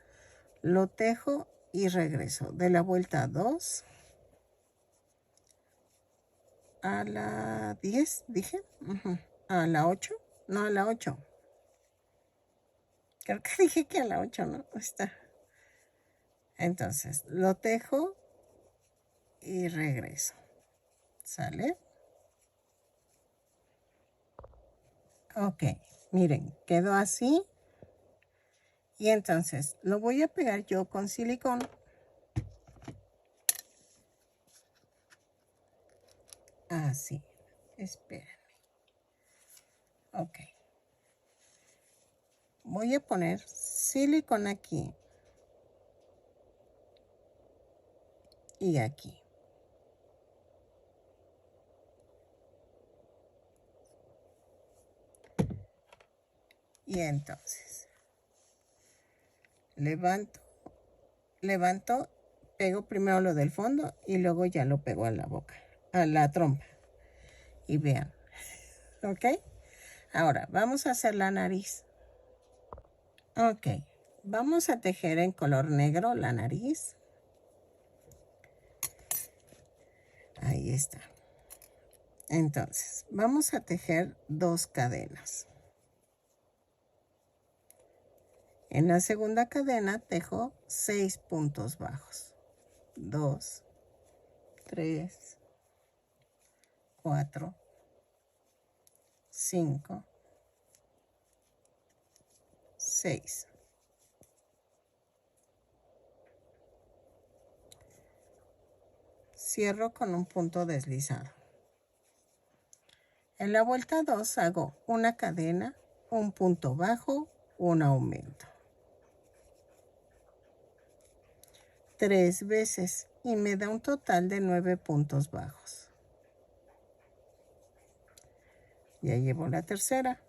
Lo tejo y regreso. De la vuelta 2 a la 10, dije. A la 8. No, a la 8. Creo que dije que a la 8, ¿no? Está. Entonces, lo tejo y regreso. ¿Sale? Ok, miren, quedó así. Y entonces, lo voy a pegar yo con silicón. Así. Espérenme. Ok. Voy a poner silicón aquí. Y aquí. Y entonces, levanto, pego primero lo del fondo y luego ya lo pego a la boca, a la trompa. Y vean, ¿ok? Ahora, vamos a hacer la nariz. Ok, vamos a tejer en color negro la nariz. Ahí está. Entonces, vamos a tejer 2 cadenas. En la segunda cadena tejo 6 puntos bajos. 2, 3, 4, 5, 6. Cierro con un punto deslizado. En la vuelta 2 hago una cadena, un punto bajo, un aumento. 3 veces y me da un total de 9 puntos bajos. Ya llevo la tercera.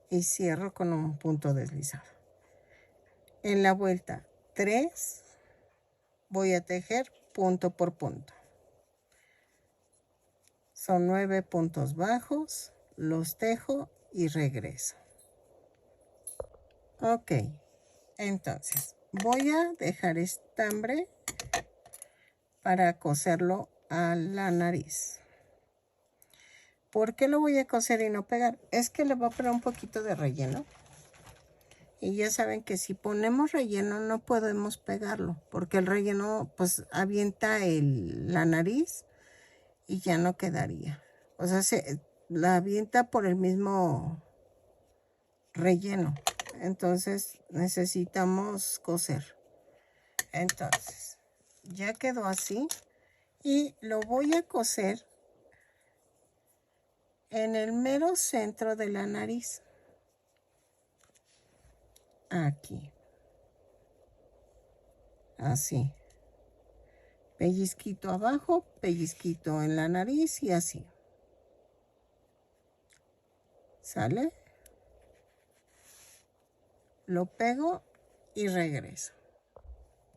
Y cierro con un punto deslizado. En la vuelta 3 voy a tejer punto por punto. Son 9 puntos bajos, los tejo y regreso. Ok, entonces voy a dejar estambre para coserlo a la nariz. ¿Por qué lo voy a coser y no pegar? Es que le voy a poner un poquito de relleno. Y ya saben que si ponemos relleno no podemos pegarlo, porque el relleno pues avienta la nariz y ya no quedaría. O sea, la avienta por el mismo relleno. Entonces necesitamos coser. Entonces, ya quedó así. Y lo voy a coser en el mero centro de la nariz. Aquí. Así. Pellizquito abajo, pellizquito en la nariz y así. ¿Sale? Lo pego y regreso.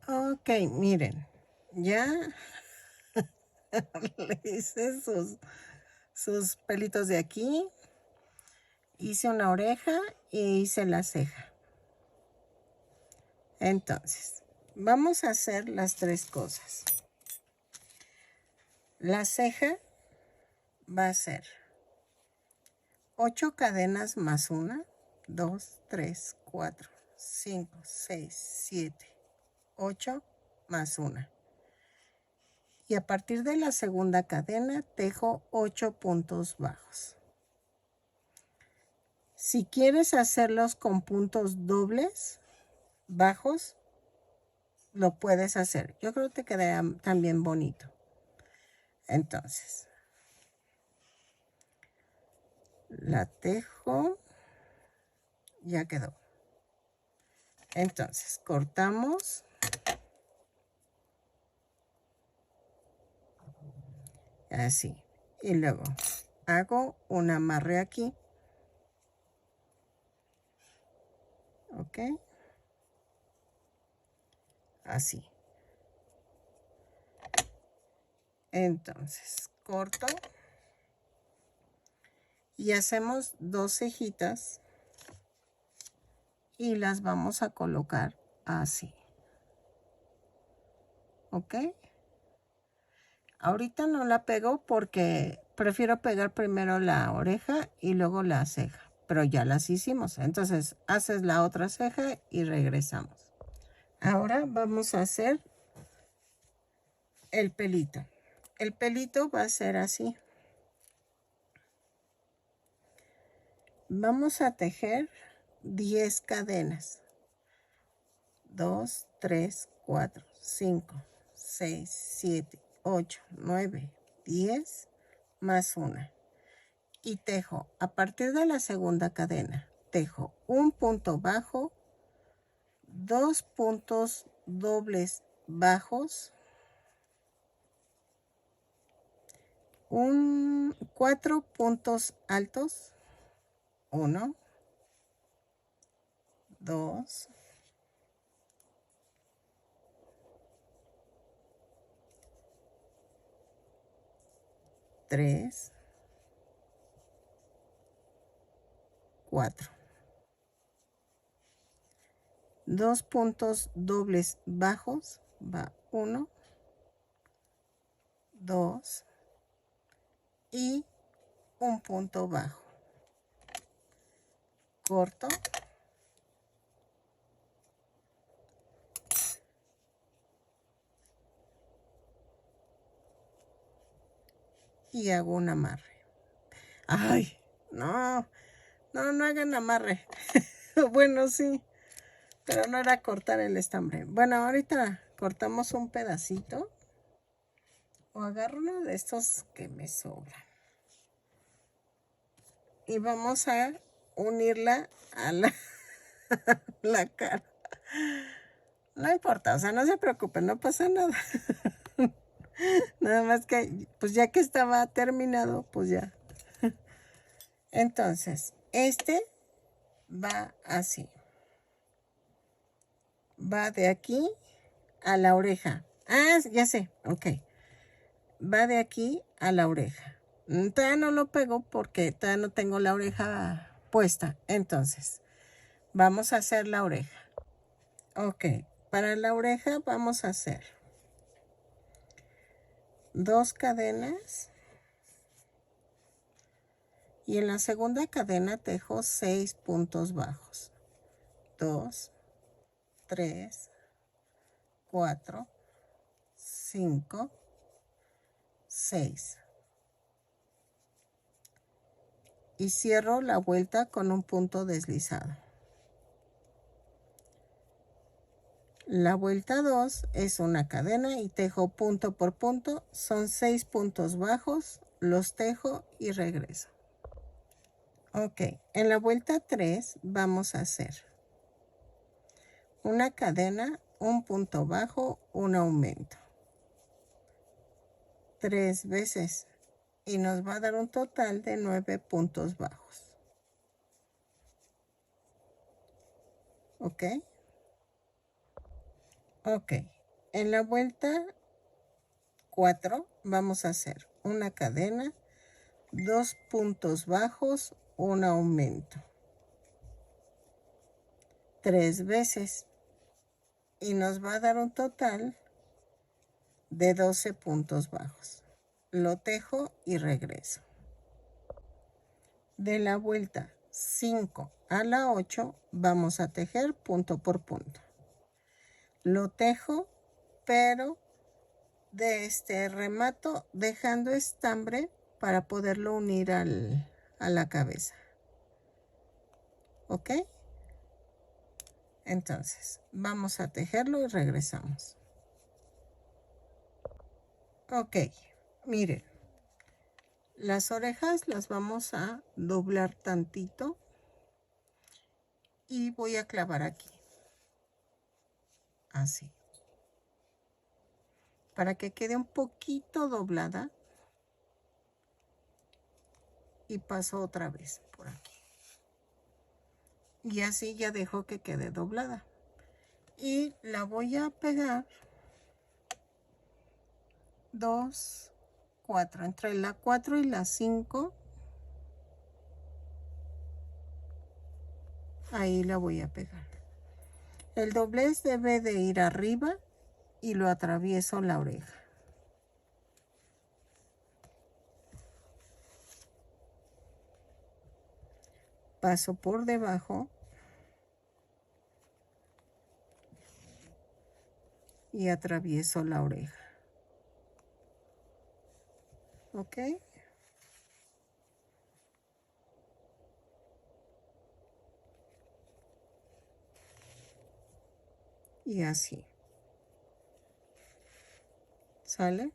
Ok, miren. Ya le hice sus pelitos de aquí. Hice una oreja y hice la ceja. Entonces, vamos a hacer las 3 cosas. La ceja va a ser 8 cadenas más 1, 2, 3, 4, 5, 6, 7, 8 más 1. Y a partir de la segunda cadena tejo 8 puntos bajos. Si quieres hacerlos con puntos dobles bajos, lo puedes hacer. Yo creo que te quedaría también bonito. Entonces, la tejo, ya quedó. Entonces, cortamos. Así. Y luego hago un amarre aquí. ¿Ok? Así. Entonces, corto. Y hacemos 2 cejitas. Y las vamos a colocar así. ¿Ok? Ahorita no la pego porque prefiero pegar primero la oreja y luego la ceja. Pero ya las hicimos. Entonces, haces la otra ceja y regresamos. Ahora vamos a hacer el pelito. El pelito va a ser así. Vamos a tejer 10 cadenas. 2, 3, 4, 5, 6, 7, 8, 9, 10 más 1. Y tejo a partir de la segunda cadena. Tejo un punto bajo, 2 puntos dobles bajos, 4 puntos altos, 1, 2, 3, 4. 2 puntos dobles bajos, va 1, 2 y un punto bajo. Corto. Y hago un amarre. Ay, no hagan amarre. Bueno, sí, pero no era cortar el estambre. Bueno, ahorita cortamos un pedacito. O agarro uno de estos que me sobran. Y vamos a unirla a la cara. No importa, o sea, no se preocupen, no pasa nada. Nada más que, pues ya que estaba terminado, pues ya. Entonces, este va así. Va de aquí a la oreja. Ah, ya sé, ok. Va de aquí a la oreja. Todavía no lo pego porque todavía no tengo la oreja puesta. Entonces, vamos a hacer la oreja. Ok, para la oreja vamos a hacer 2 cadenas. Y en la segunda cadena tejo 6 puntos bajos. 2, 3, 4, 5, 6. Y cierro la vuelta con un punto deslizado. La vuelta 2 es una cadena y tejo punto por punto. Son 6 puntos bajos, los tejo y regreso. Ok, en la vuelta 3 vamos a hacer una cadena, un punto bajo, un aumento. 3 veces y nos va a dar un total de 9 puntos bajos. ¿Ok? Ok. En la vuelta 4 vamos a hacer una cadena, 2 puntos bajos, un aumento. 3 veces y nos va a dar un total de 12 puntos bajos. Lo tejo y regreso. De la vuelta 5 a la 8 vamos a tejer punto por punto. Lo tejo, pero de este remato dejando estambre para poderlo unir a la cabeza. ¿Ok? Entonces, vamos a tejerlo y regresamos. Ok, miren. Las orejas las vamos a doblar tantito y voy a clavar aquí. Así. Para que quede un poquito doblada. Y paso otra vez por aquí. Y así ya dejo que quede doblada. Y la voy a pegar 2, 4. Entre la 4 y la 5. Ahí la voy a pegar. El doblez debe de ir arriba y lo atravieso la oreja. Paso por debajo y atravieso la oreja. ¿Ok? Y así. ¿Sale?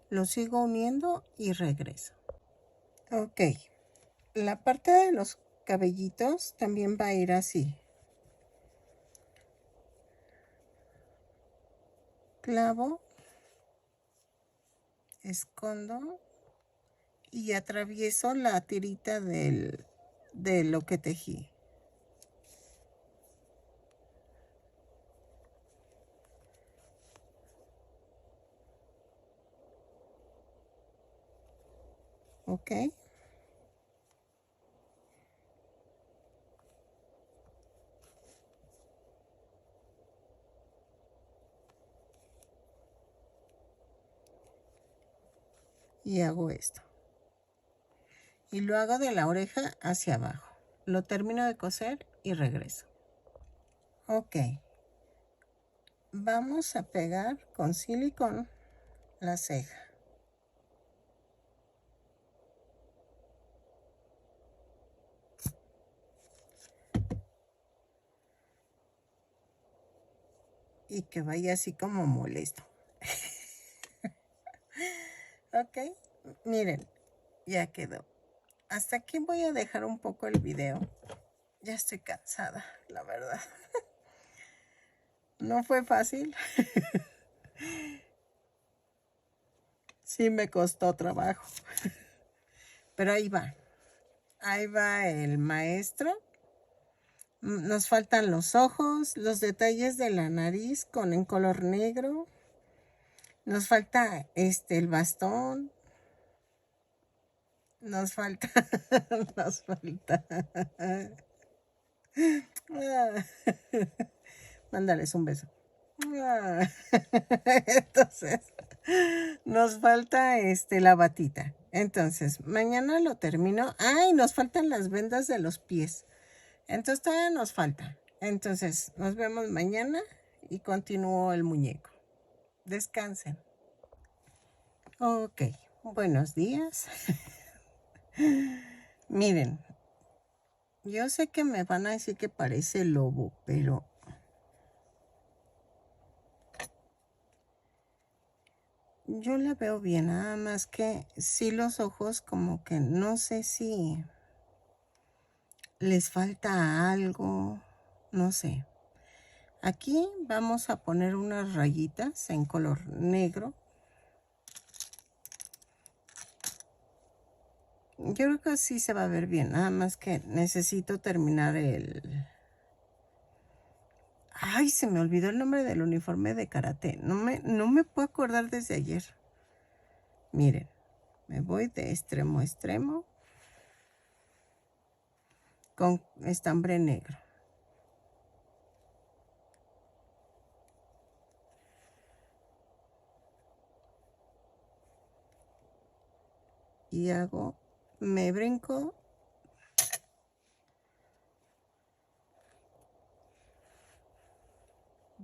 Lo sigo uniendo y regreso. Ok. La parte de los cabellitos también va a ir así. Clavo, escondo y atravieso la tirita de lo que tejí. ¿Ok? Y hago esto. Y lo hago de la oreja hacia abajo. Lo termino de coser y regreso. Ok. Vamos a pegar con silicón la ceja. Y que vaya así como molesto. Ok, miren, ya quedó. Hasta aquí voy a dejar un poco el video. Ya estoy cansada, la verdad. No fue fácil. Sí me costó trabajo. Pero ahí va. Ahí va el maestro. Nos faltan los ojos, los detalles de la nariz en color negro. Nos falta el bastón. Nos falta. Nos falta. Mándales un beso. Entonces, nos falta la batita. Entonces, mañana lo termino. Ay, nos faltan las vendas de los pies. Entonces, todavía nos falta. Entonces, nos vemos mañana y continúo el muñeco. Descansen. Ok, buenos días. Miren, yo sé que me van a decir que parece lobo, pero yo la veo bien, nada más que sí los ojos como que no sé si les falta algo, no sé. Aquí vamos a poner unas rayitas en color negro. Yo creo que sí se va a ver bien, nada más que necesito terminar el... Ay, se me olvidó el nombre del uniforme de karate. No me puedo acordar desde ayer. Miren, me voy de extremo a extremo con estambre negro. Y me brinco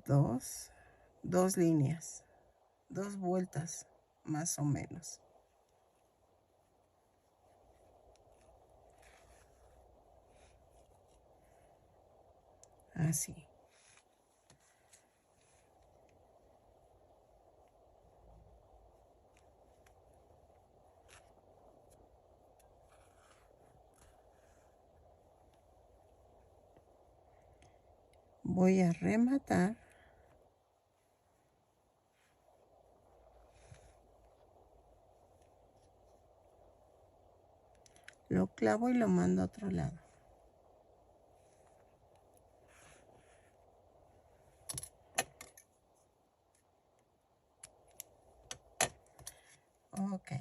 dos líneas, 2 vueltas más o menos. Así. Voy a rematar. Lo clavo y lo mando a otro lado. Ok.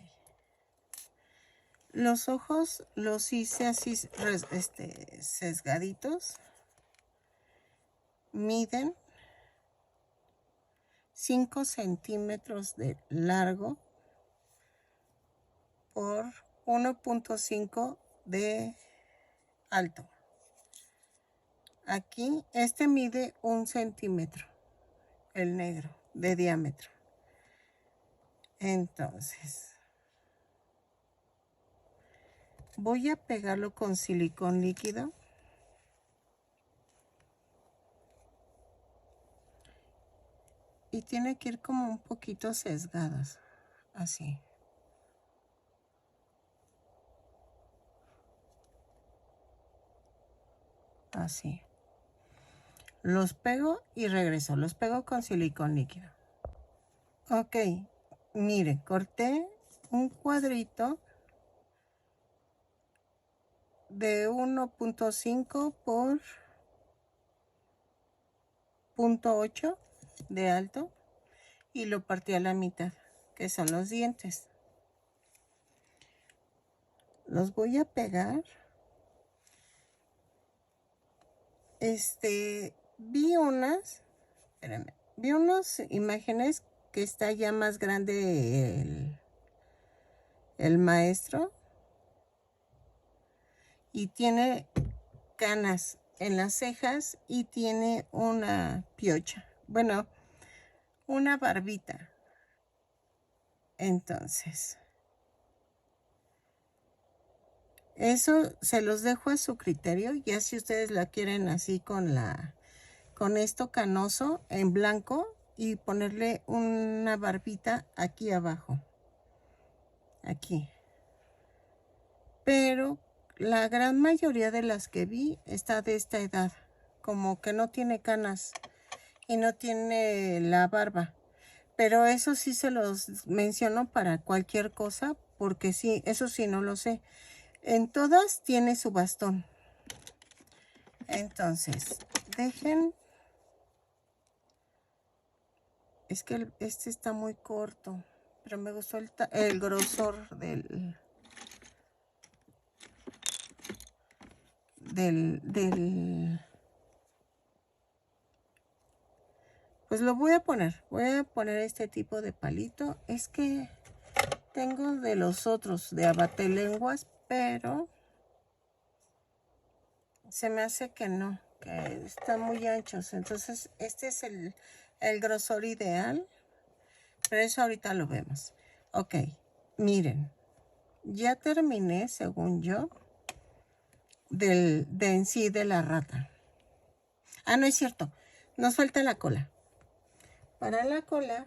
Los ojos los hice así, sesgaditos. Miden 5 centímetros de largo por 1.5 de alto. Aquí, mide 1 centímetro, el negro, de diámetro. Entonces, voy a pegarlo con silicón líquido. Y tiene que ir como un poquito sesgadas, así. Así. Los pego y regreso. Los pego con silicón líquido. Ok, mire, corté un cuadrito de 1.5 por 0.8 de alto y lo partí a la mitad, que son los dientes. Los voy a pegar. Vi unas imágenes que está ya más grande el maestro y tiene canas en las cejas y tiene una piocha, bueno, una barbita. Entonces, eso se los dejo a su criterio, ya si ustedes la quieren así con esto canoso en blanco y ponerle una barbita aquí abajo, aquí. Pero la gran mayoría de las que vi está de esta edad, como que no tiene canas y no tiene la barba. Pero eso sí se los menciono para cualquier cosa, porque sí, eso sí no lo sé. En todas tiene su bastón. Entonces, dejen... Es que este está muy corto, pero me gustó el grosor del... Pues lo voy a poner este tipo de palito. Es que tengo de los otros de abatelenguas, pero se me hace que no, que están muy anchos. Entonces este es el grosor ideal, pero eso ahorita lo vemos. Ok, miren, ya terminé, según yo, de en sí de la rata. Ah, no es cierto, nos falta la cola. Para la cola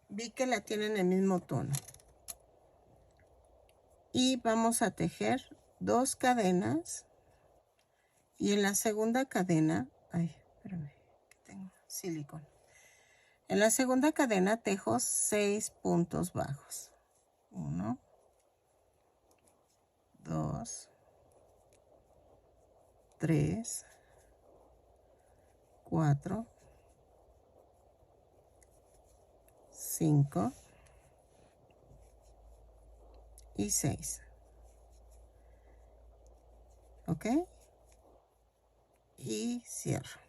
vi que la tienen el mismo tono. Y vamos a tejer 2 cadenas. Y en la segunda cadena, ay, espérame, que tengo silicón. En la segunda cadena tejo 6 puntos bajos. 1, 2, 3, 4, 5 y 6. ¿Ok? Y cierro.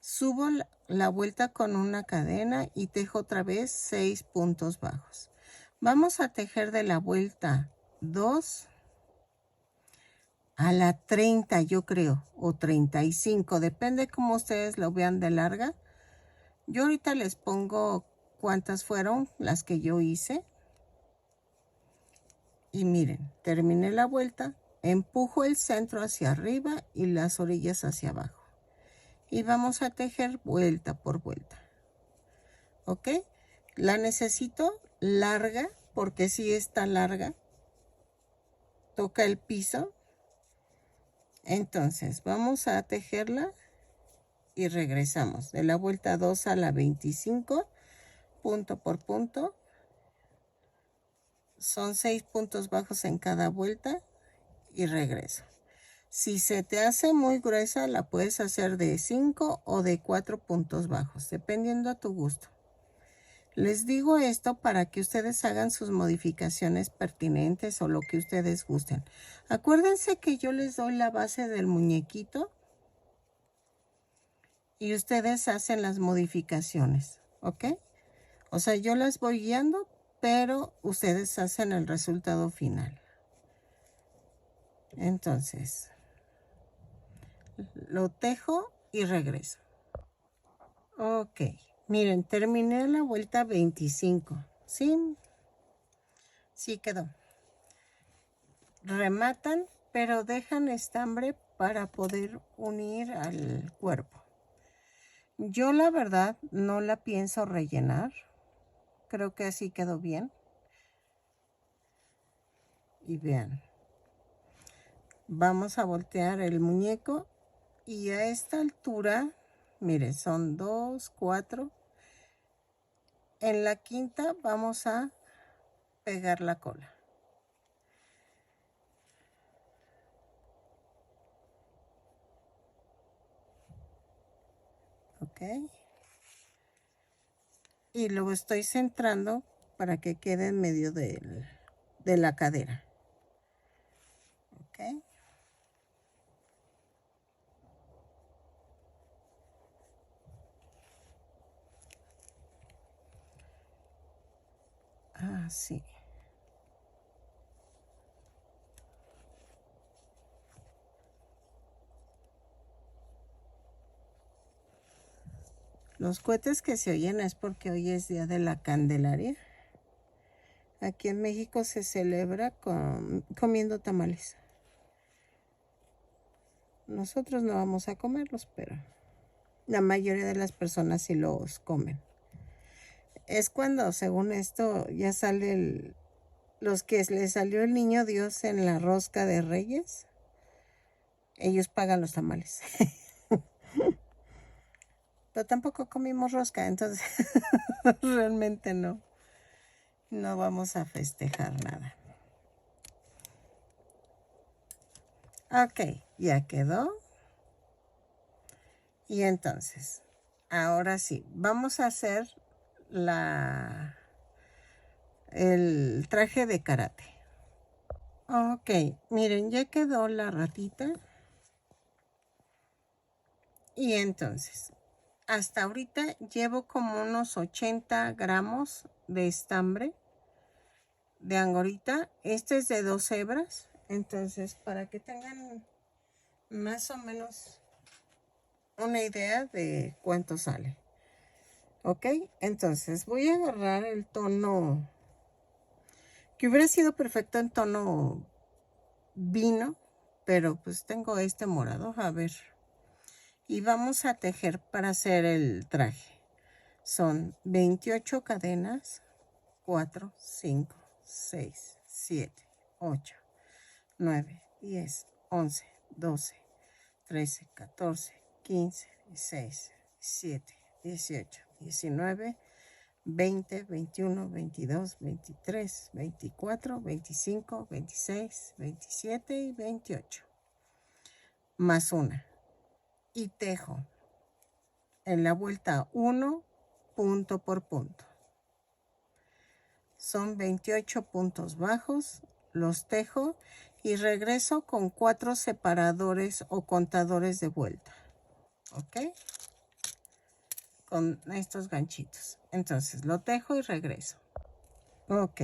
Subo la vuelta con una cadena y tejo otra vez 6 puntos bajos. Vamos a tejer de la vuelta 2 a la 30, yo creo, o 35, depende cómo ustedes lo vean de larga. Yo ahorita les pongo cuántas fueron las que yo hice. Y miren, terminé la vuelta, empujo el centro hacia arriba y las orillas hacia abajo. Y vamos a tejer vuelta por vuelta. ¿Ok? La necesito larga, porque si está larga, toca el piso. Entonces, vamos a tejerla y regresamos. De la vuelta 2 a la 25, punto por punto. Son 6 puntos bajos en cada vuelta y regreso. Si se te hace muy gruesa, la puedes hacer de 5 o de 4 puntos bajos, dependiendo a tu gusto. Les digo esto para que ustedes hagan sus modificaciones pertinentes o lo que ustedes gusten. Acuérdense que yo les doy la base del muñequito y ustedes hacen las modificaciones, ¿ok? O sea, yo las voy guiando, pero ustedes hacen el resultado final. Entonces, lo tejo y regreso. Ok, miren, terminé la vuelta 25, ¿sí? Sí quedó. Rematan, pero dejan estambre para poder unir al cuerpo. Yo la verdad no la pienso rellenar. Creo que así quedó bien. Y vean. Vamos a voltear el muñeco y a esta altura, miren, son 2, 4. En la quinta vamos a pegar la cola. Ok. Y lo estoy centrando para que quede en medio de la cadera. Ok. Ah, sí. Los cohetes que se oyen es porque hoy es Día de la Candelaria. Aquí en México se celebra comiendo tamales. Nosotros no vamos a comerlos, pero la mayoría de las personas sí los comen. Es cuando, según esto, ya sale los que les salió el niño Dios en la rosca de Reyes. Ellos pagan los tamales. Pero tampoco comimos rosca, entonces realmente no vamos a festejar nada. Ok, ya quedó. Y entonces, ahora sí, vamos a hacer el traje de karate. Ok, miren, ya quedó la ratita. Y entonces, hasta ahorita llevo como unos 80 gramos de estambre de angorita. Este es de 2 hebras. Entonces, para que tengan más o menos una idea de cuánto sale. Ok, entonces voy a agarrar el tono que hubiera sido perfecto en tono vino, pero pues tengo este morado. A ver. Y vamos a tejer para hacer el traje. Son 28 cadenas, 4, 5, 6, 7, 8, 9, 10, 11, 12, 13, 14, 15, 16, 17, 18, 19, 20, 21, 22, 23, 24, 25, 26, 27 y 28. Más una. Y tejo en la vuelta 1, punto por punto. Son 28 puntos bajos, los tejo y regreso con 4 separadores o contadores de vuelta. ¿Ok? Con estos ganchitos. Entonces lo tejo y regreso. Ok.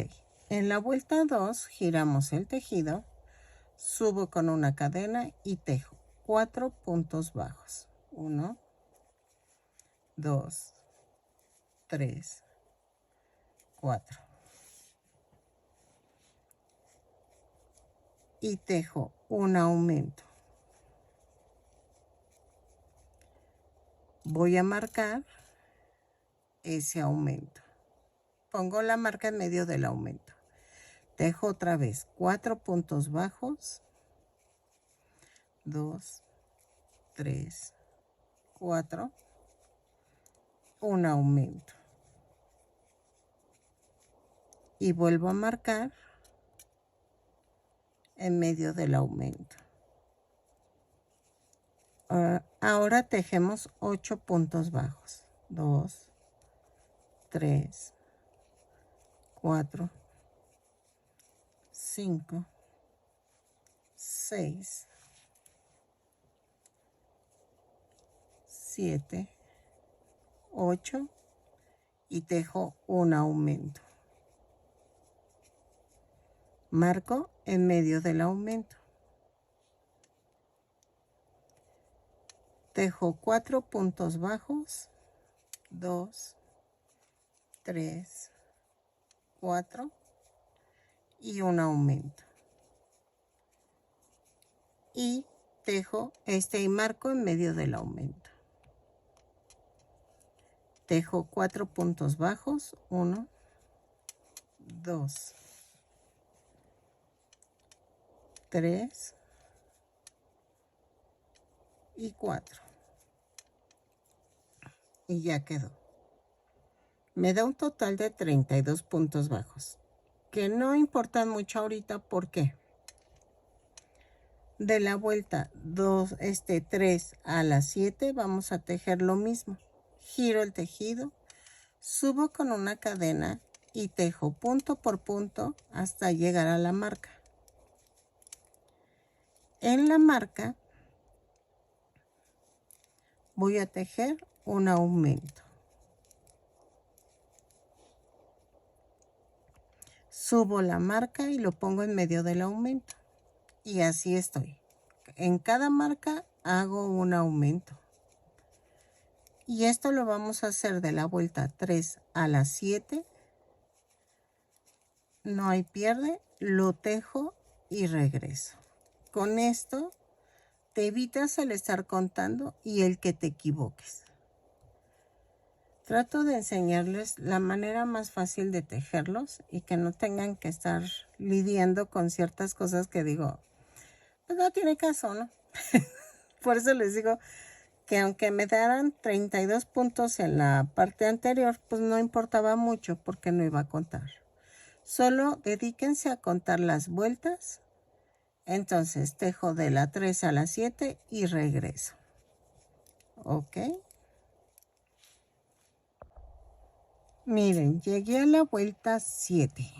En la vuelta 2 giramos el tejido, subo con una cadena y tejo 4 puntos bajos. 1, 2, 3, 4. Y tejo un aumento. Voy a marcar ese aumento. Pongo la marca en medio del aumento. Tejo otra vez 4 puntos bajos. 2, 3, 4. Un aumento. Y vuelvo a marcar en medio del aumento. Ahora tejemos 8 puntos bajos. 2, 3, 4, 5, 6, 7, 8 y tejo un aumento. Marco en medio del aumento. Tejo 4 puntos bajos. 2, 3, 4 y un aumento. Y tejo y marco en medio del aumento. Tejo 4 puntos bajos. 1, 2, 3 y 4. Y ya quedó. Me da un total de 32 puntos bajos, que no importan mucho ahorita. ¿Por qué? De la vuelta 3 a la 7 vamos a tejer lo mismo. Giro el tejido, subo con una cadena y tejo punto por punto hasta llegar a la marca. En la marca voy a tejer un aumento. Subo la marca y lo pongo en medio del aumento. Y así estoy. En cada marca hago un aumento. Y esto lo vamos a hacer de la vuelta 3 a la 7. No hay pierde, lo tejo y regreso. Con esto te evitas el estar contando y el que te equivoques. Trato de enseñarles la manera más fácil de tejerlos y que no tengan que estar lidiando con ciertas cosas que digo, pues no tiene caso, ¿no? Por eso les digo, que aunque me daran 32 puntos en la parte anterior, pues no importaba mucho porque no iba a contar. Solo dedíquense a contar las vueltas. Entonces tejo de la 3 a la 7 y regreso. ¿Ok? Miren, llegué a la vuelta 7.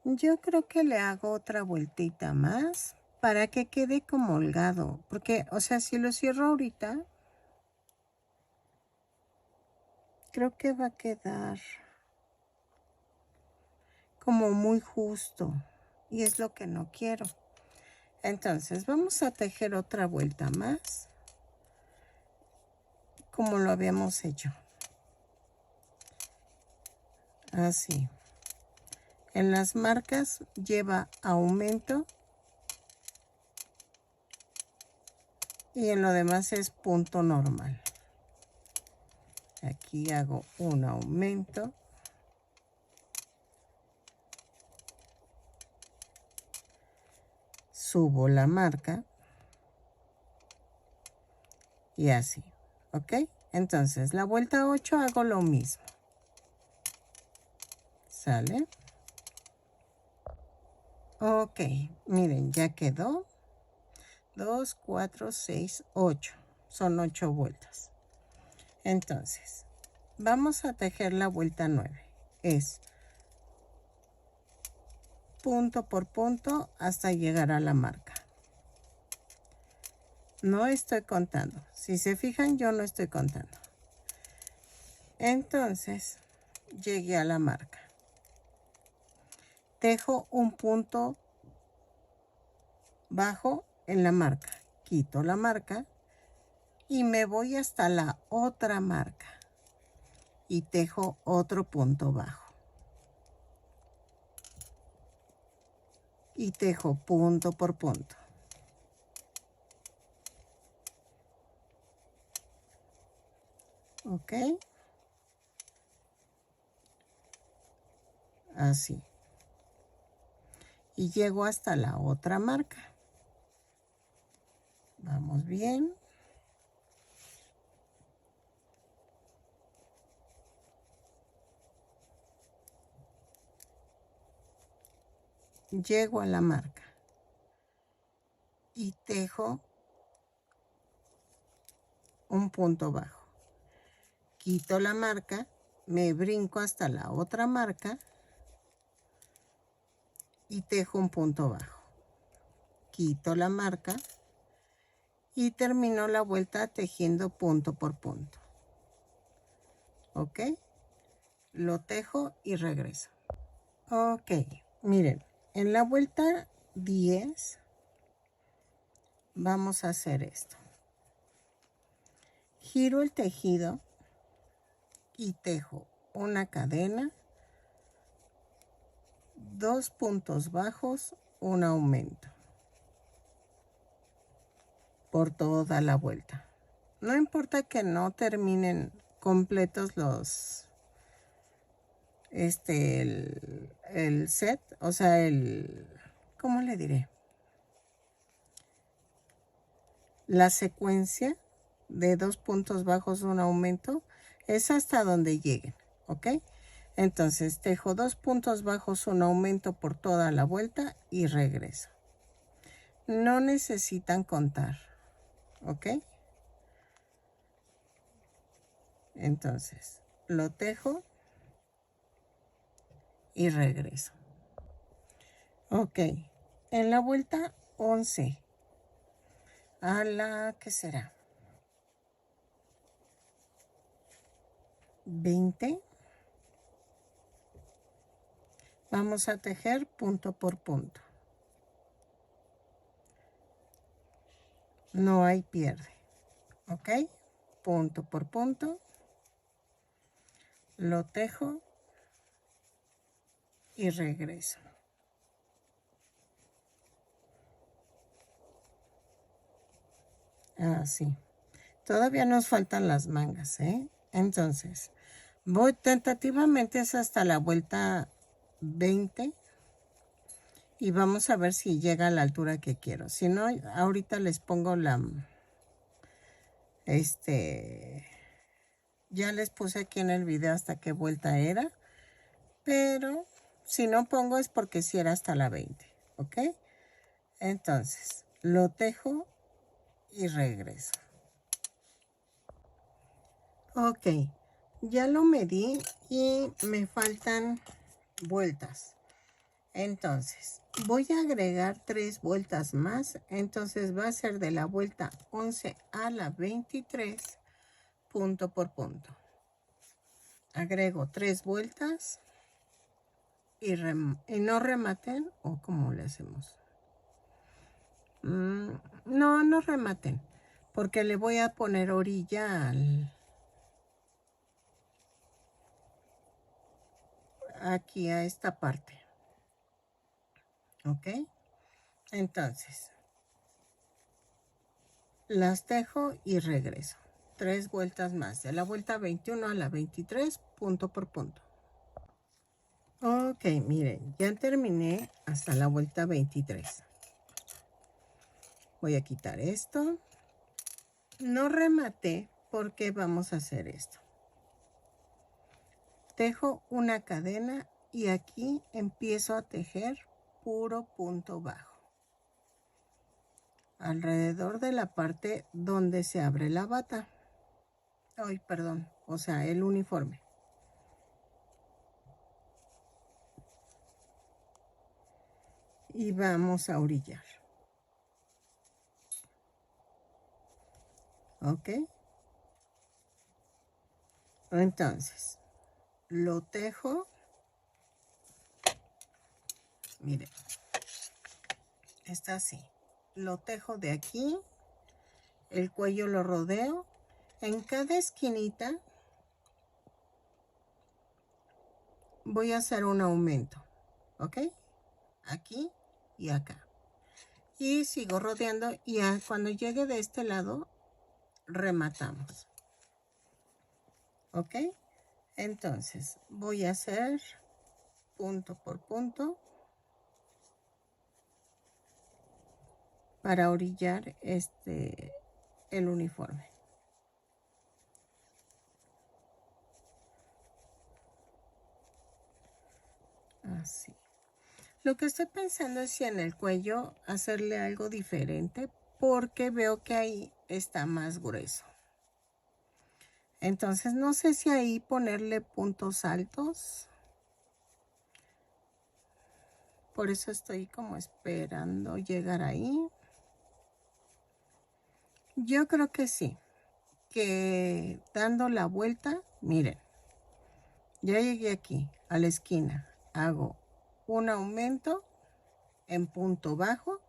Yo creo que le hago otra vueltita más para que quede como holgado. Porque, o sea, si lo cierro ahorita, creo que va a quedar como muy justo. Y es lo que no quiero. Entonces, vamos a tejer otra vuelta más, como lo habíamos hecho. Así. En las marcas lleva aumento y en lo demás es punto normal. Aquí hago un aumento. Subo la marca. Y así. ¿Ok? Entonces, la vuelta 8 hago lo mismo. ¿Sale? Ok. Miren, ya quedó. 2, 4, 6, 8. Son 8 vueltas. Entonces, vamos a tejer la vuelta 9. Es punto por punto hasta llegar a la marca. No estoy contando. Si se fijan, yo no estoy contando. Entonces, llegué a la marca. Tejo un punto bajo en la marca. Quito la marca y me voy hasta la otra marca. Y tejo otro punto bajo. Y tejo punto por punto. ¿Ok? Así. Y llego hasta la otra marca. Vamos bien. Llego a la marca. Y tejo un punto bajo. Quito la marca, me brinco hasta la otra marca y tejo un punto bajo. Quito la marca y termino la vuelta tejiendo punto por punto. ¿Ok? Lo tejo y regreso. Ok, miren, en la vuelta 10 vamos a hacer esto. Giro el tejido y tejo una cadena, 2 puntos bajos, un aumento por toda la vuelta. No importa que no terminen completos los el set, o sea, ¿cómo le diré? La secuencia de 2 puntos bajos, un aumento, es hasta donde lleguen, ¿ok? Entonces, tejo 2 puntos bajos, un aumento por toda la vuelta y regreso. No necesitan contar, ¿ok? Entonces, lo tejo y regreso. Ok, en la vuelta 11, a la, ¿qué será? 20. Vamos a tejer punto por punto. No hay pierde. ¿Ok? Punto por punto. Lo tejo y regreso. Así. Todavía nos faltan las mangas, ¿eh? Entonces, voy tentativamente es hasta la vuelta 20 Y vamos a ver si llega a la altura que quiero. Si no, ahorita les pongo la... Ya les puse aquí en el video hasta qué vuelta era. Pero si no pongo es porque si era hasta la 20. ¿Ok? Entonces, lo tejo y regreso. Ok. Ya lo medí y me faltan vueltas. Entonces, voy a agregar 3 vueltas más. Entonces va a ser de la vuelta 11 a la 23, punto por punto. Agrego 3 vueltas y no rematen, o como le hacemos. No rematen, porque le voy a poner orilla aquí a esta parte. ¿Ok? Entonces, las tejo y regreso. 3 vueltas más, de la vuelta 21 a la 23, punto por punto. Ok, miren, ya terminé hasta la vuelta 23. Voy a quitar esto. No rematé porque vamos a hacer esto. Tejo una cadena y aquí empiezo a tejer puro punto bajo. Alrededor de la parte donde se abre la bata. Ay, perdón, o sea, el uniforme. Y vamos a orillar. ¿Ok? Entonces, lo tejo. Miren, está así. Lo tejo de aquí. El cuello lo rodeo. En cada esquinita voy a hacer un aumento. ¿Ok? Aquí y acá. Y sigo rodeando y cuando llegue de este lado, rematamos. ¿Ok? Entonces, voy a hacer punto por punto para orillar el uniforme. Así. Lo que estoy pensando es si en el cuello hacerle algo diferente porque veo que ahí está más grueso. Entonces no sé si ahí ponerle puntos altos. Por eso estoy como esperando llegar ahí. Yo creo que sí. Que dando la vuelta, miren. Ya llegué aquí a la esquina. Hago un aumento en punto bajo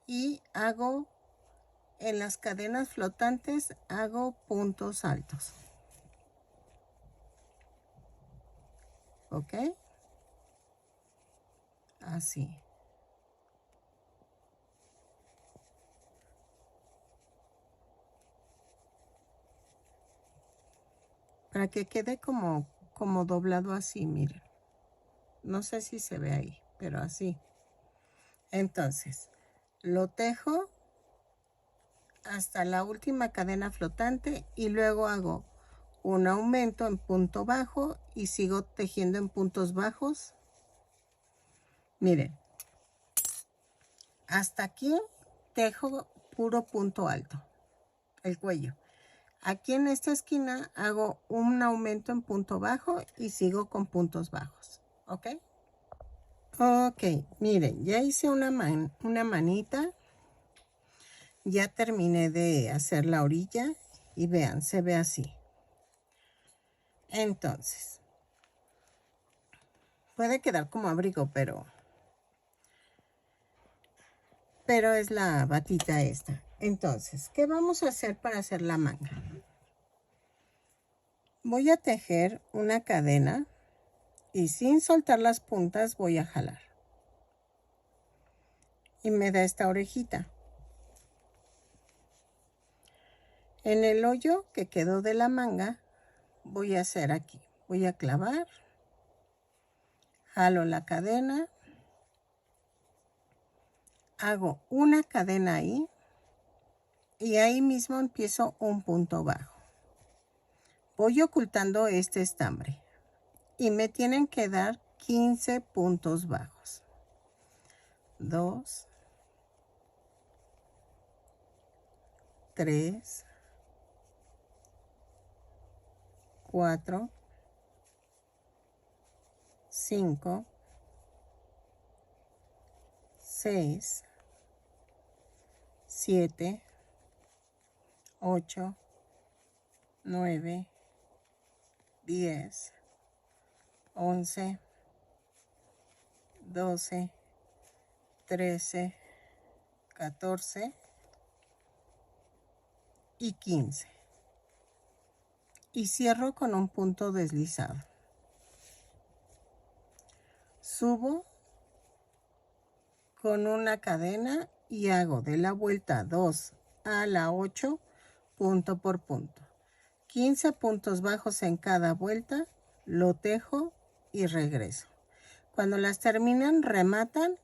y hago en las cadenas flotantes, hago puntos altos. ¿Ok? Así. Para que quede como doblado así, miren. No sé si se ve ahí, pero así. Entonces, lo tejo hasta la última cadena flotante y luego hago un aumento en punto bajo y sigo tejiendo en puntos bajos. Miren, hasta aquí tejo puro punto alto, el cuello. Aquí en esta esquina hago un aumento en punto bajo y sigo con puntos bajos. ¿Ok? Ok, miren, ya hice una manita. Ya terminé de hacer la orilla y vean, se ve así. Entonces, puede quedar como abrigo, pero es la batita esta. Entonces, ¿qué vamos a hacer para hacer la manga? Voy a tejer una cadena y sin soltar las puntas voy a jalar. Y me da esta orejita. En el hoyo que quedó de la manga, voy a hacer aquí. Voy a clavar, jalo la cadena hago una cadena ahí y ahí mismo empiezo un punto bajo. Voy ocultando este estambre y me tienen que dar 15 puntos bajos. 2, 3, 4, 5, 6, 7, 8, 9, 10, 11, 12, 13, 14 y 15. Y cierro con un punto deslizado. Subo con una cadena y hago de la vuelta 2 a la 8 punto por punto. 15 puntos bajos en cada vuelta, lo tejo y regreso. Cuando las terminan, rematan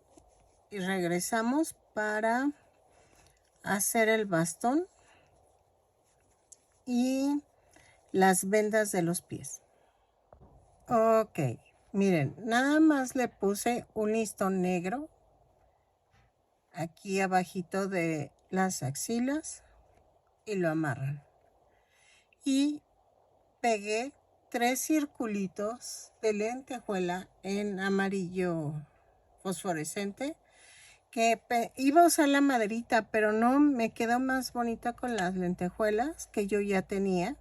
y regresamos para hacer el bastón y las vendas de los pies. Ok, miren, nada más le puse un listón negro aquí abajito de las axilas y lo amarran. Y pegué 3 circulitos de lentejuela en amarillo fosforescente, que iba a usar la maderita, pero no, me quedó más bonita con las lentejuelas que yo ya tenía.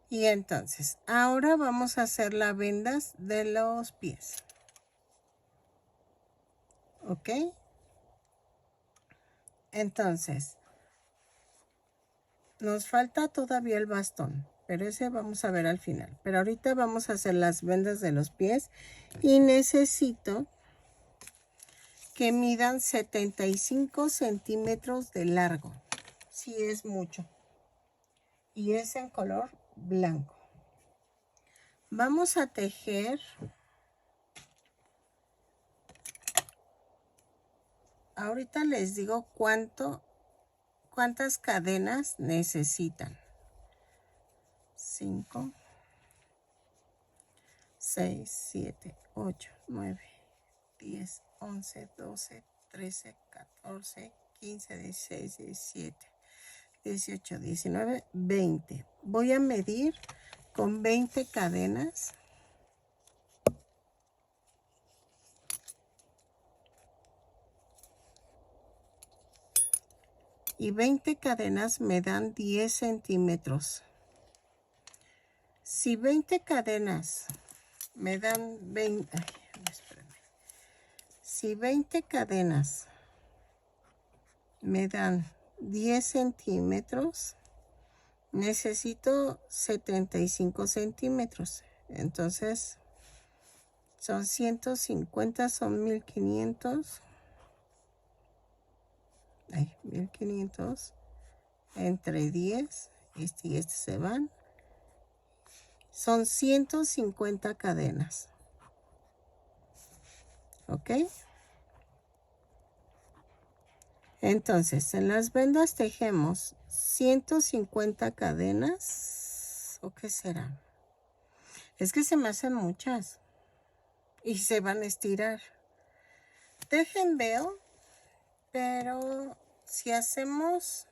Y entonces, ahora vamos a hacer las vendas de los pies. ¿Ok? Entonces, nos falta todavía el bastón, pero ese vamos a ver al final. Pero ahorita vamos a hacer las vendas de los pies y necesito que midan 75 centímetros de largo. Si es mucho. Y es en color blanco. Vamos a tejer ahorita les digo cuántas cadenas necesitan. 5, 6, 7, 8, 9, 10, 11, 12, 13, 14, 15, 16, 17, 18, 19, 20. Voy a medir con 20 cadenas. Y 20 cadenas me dan 10 centímetros. Si 20 cadenas me dan 20, si 20 cadenas me dan 10 centímetros, necesito 75 centímetros. Entonces, son 150, son 1500. 1500 entre 10, este y este se van. Son 150 cadenas. ¿Ok? Entonces, en las vendas tejemos 150 cadenas. ¿O qué será? Es que se me hacen muchas. Y se van a estirar. Dejen veo. Pero si hacemos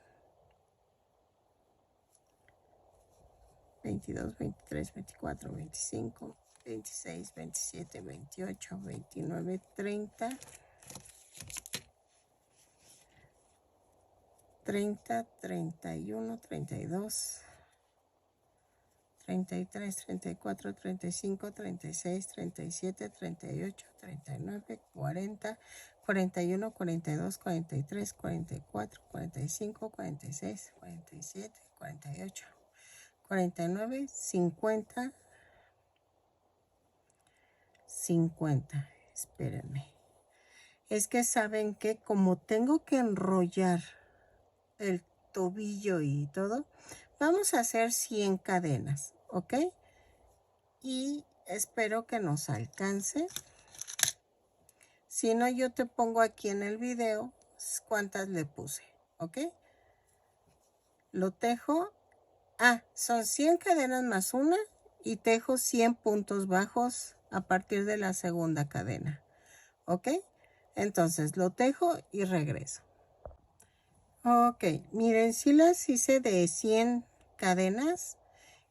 22, 23, 24, 25, 26, 27, 28, 29, 30, 31, 32, 33, 34, 35, 36, 37, 38, 39, 40, 41, 42, 43, 44, 45, 46, 47, 48, 49, 50, 50. Espérenme. Es que saben que como tengo que enrollar el tobillo y todo, vamos a hacer 100 cadenas, ¿ok? Y espero que nos alcance. Si no, yo te pongo aquí en el video cuántas le puse, ¿ok? Lo tejo. Son 100 cadenas más una y tejo 100 puntos bajos a partir de la segunda cadena, ¿ok? Entonces lo tejo y regreso. Ok, miren, sí las hice de 100 cadenas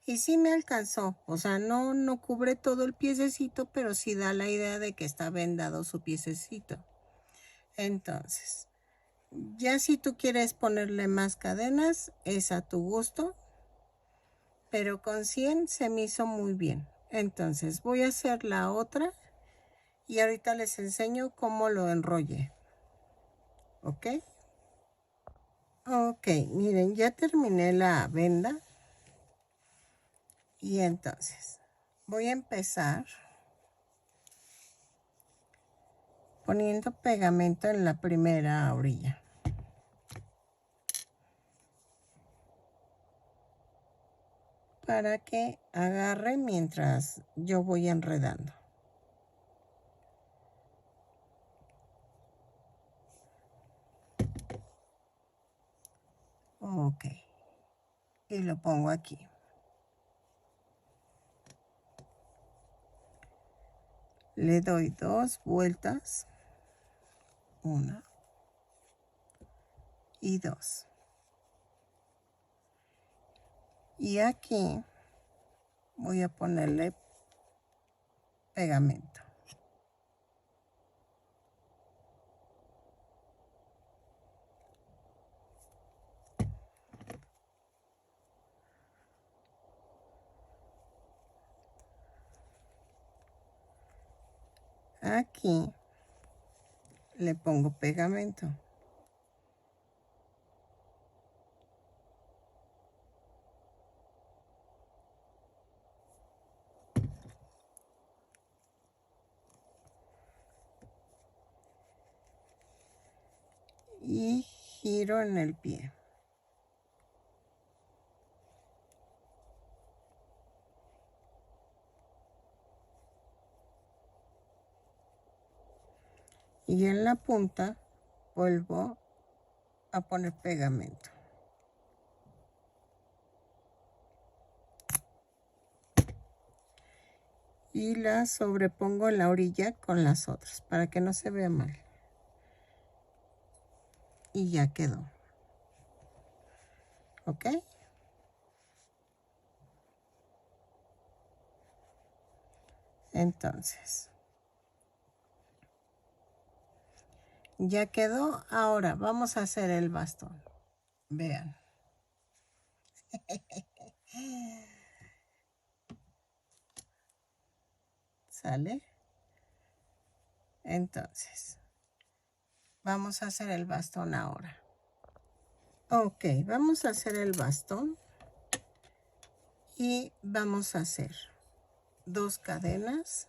y sí me alcanzó. O sea, no cubre todo el piececito, pero sí da la idea de que está vendado su piececito. Entonces, ya si tú quieres ponerle más cadenas, es a tu gusto. Pero con 100 se me hizo muy bien. Entonces voy a hacer la otra y ahorita les enseño cómo lo enrolle. ¿Ok? Ok, miren, ya terminé la venda. Y entonces voy a empezar poniendo pegamento en la primera orilla. Para que agarre mientras yo voy enredando. Ok. Y lo pongo aquí. Le doy 2 vueltas. 1 y 2. Y aquí voy a ponerle pegamento. Aquí le pongo pegamento. Y giro en el pie. Y en la punta vuelvo a poner pegamento. Y la sobrepongo en la orilla con las otras para que no se vea mal. Y ya quedó. ¿Ok? Entonces, ya quedó. Ahora vamos a hacer el bastón. Vean. ¿Sale? Entonces, vamos a hacer el bastón ahora. Ok, vamos a hacer el bastón. Y vamos a hacer 2 cadenas.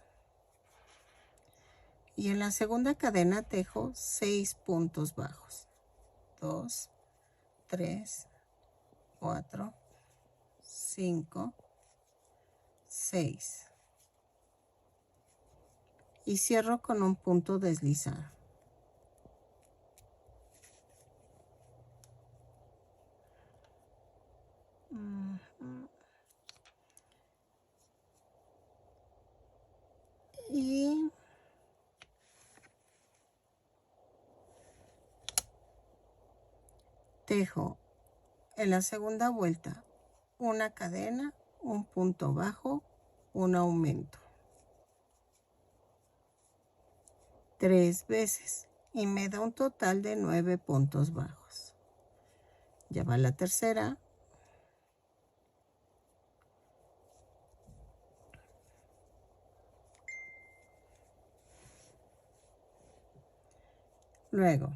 Y en la segunda cadena tejo 6 puntos bajos. 2, 3, 4, 5, 6. Y cierro con un punto deslizado. Y tejo en la segunda vuelta una cadena, un punto bajo, un aumento. 3 veces y me da un total de 9 puntos bajos. Ya va la tercera. Luego,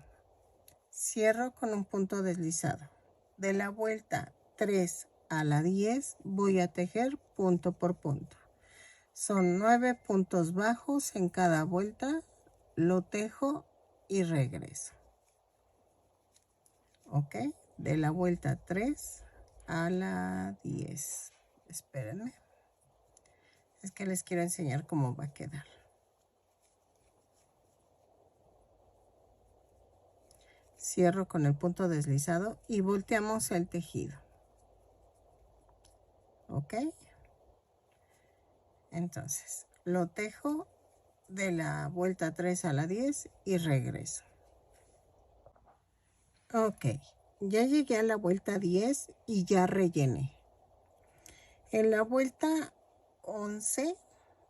cierro con un punto deslizado. De la vuelta 3 a la 10 voy a tejer punto por punto. Son 9 puntos bajos en cada vuelta. Lo tejo y regreso. ¿Ok? De la vuelta 3 a la 10. Espérenme. Es que les quiero enseñar cómo va a quedar. cierro con el punto deslizado y volteamos el tejido. ¿Ok? Entonces, lo tejo de la vuelta 3 a la 10 y regreso. Ok, ya llegué a la vuelta 10 y ya rellené. En la vuelta 11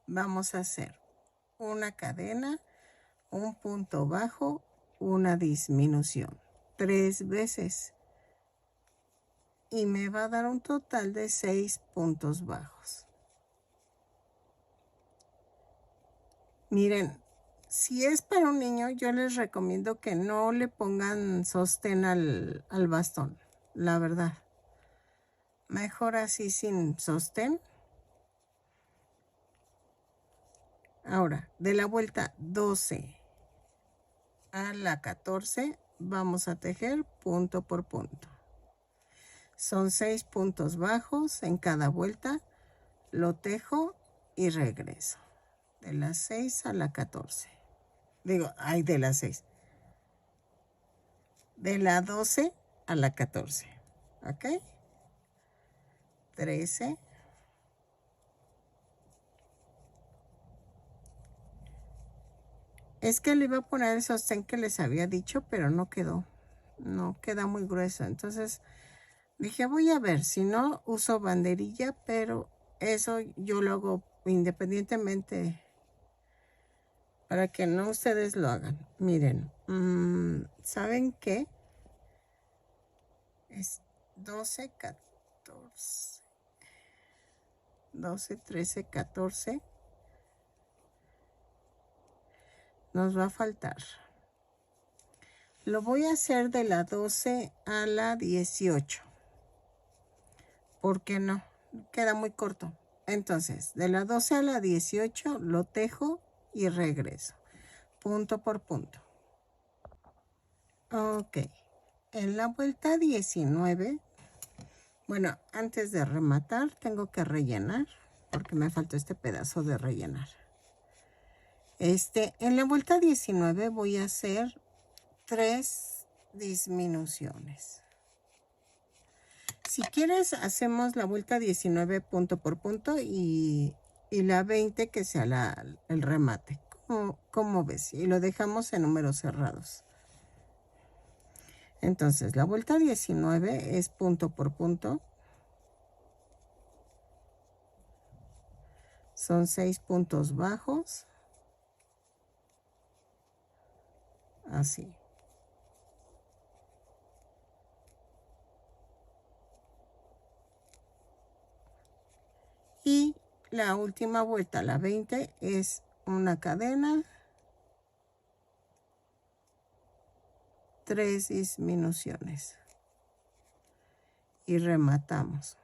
vamos a hacer una cadena, un punto bajo, una disminución 3 veces y me va a dar un total de 6 puntos bajos. Miren, si es para un niño, yo les recomiendo que no le pongan sostén al bastón, la verdad. Mejor así sin sostén. Ahora, de la vuelta 12 a la 14, vamos a tejer punto por punto. Son 6 puntos bajos en cada vuelta. Lo tejo y regreso. De las 6 a la 14. Digo, ay, de las 6. De la 12 a la 14. ¿Ok? 13. Es que le iba a poner el sostén que les había dicho, pero no quedó. No queda muy grueso. Entonces dije, voy a ver, si no uso banderilla, pero eso yo lo hago independientemente para que no ustedes lo hagan. Miren, ¿saben qué? Es 12, 14, 12, 13, 14. Nos va a faltar. Lo voy a hacer de la 12 a la 18. ¿Por qué no? Queda muy corto. Entonces, de la 12 a la 18 lo tejo y regreso. Punto por punto. Ok. En la vuelta 19, bueno, antes de rematar tengo que rellenar porque me faltó este pedazo de rellenar. En la vuelta 19 voy a hacer 3 disminuciones. Si quieres, hacemos la vuelta 19 punto por punto y la 20 que sea el remate. ¿Cómo ves? Y lo dejamos en números cerrados. Entonces, la vuelta 19 es punto por punto. Son 6 puntos bajos. Así. Y la última vuelta, la 20, es una cadena, 3 disminuciones y rematamos.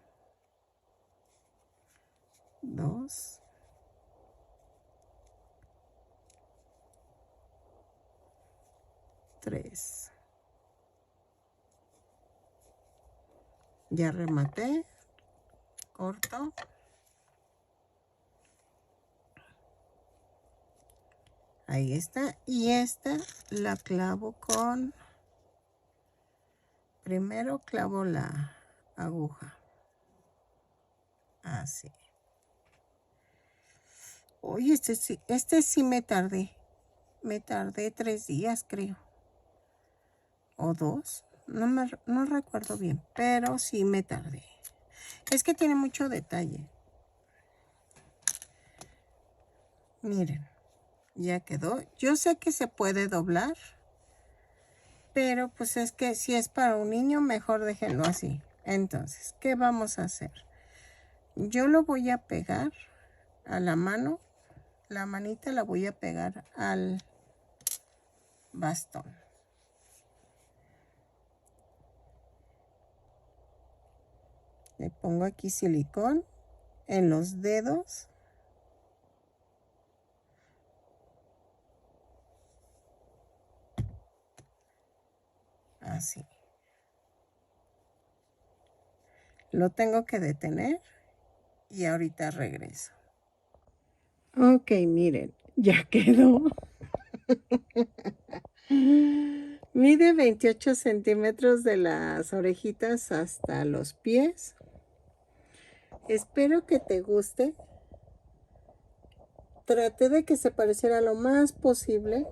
2, 3. Ya rematé, corto. Ahí está. Y esta la clavo con... Primero clavo la aguja. Así. Oye, este sí me tardé. Me tardé 3 días, creo. O 2. No recuerdo bien, pero sí me tardé. Es que tiene mucho detalle. Miren, ya quedó. Yo sé que se puede doblar, pero pues es que si es para un niño, mejor déjenlo así. Entonces, ¿qué vamos a hacer? Yo lo voy a pegar a la mano. La manita la voy a pegar al bastón. Le pongo aquí silicón en los dedos. Así. Lo tengo que detener y ahorita regreso. Ok, miren, ya quedó. Mide 28 centímetros de las orejitas hasta los pies. Espero que te guste. Traté de que se pareciera lo más posible.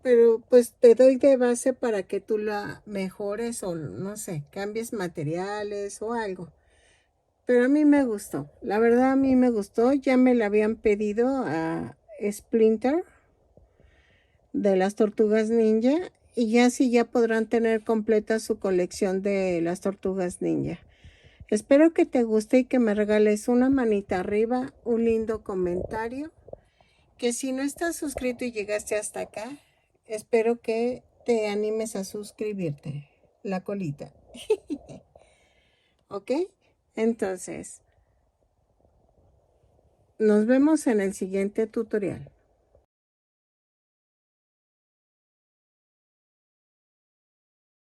Pero pues te doy de base para que tú la mejores o no sé, cambies materiales o algo. Pero a mí me gustó. La verdad a mí me gustó. Ya me la habían pedido a Splinter de las Tortugas Ninja. Y ya sí ya podrán tener completa su colección de las Tortugas Ninja. Espero que te guste y que me regales una manita arriba, un lindo comentario. Que si no estás suscrito y llegaste hasta acá, espero que te animes a suscribirte. La colita. ¿Ok? Entonces, nos vemos en el siguiente tutorial.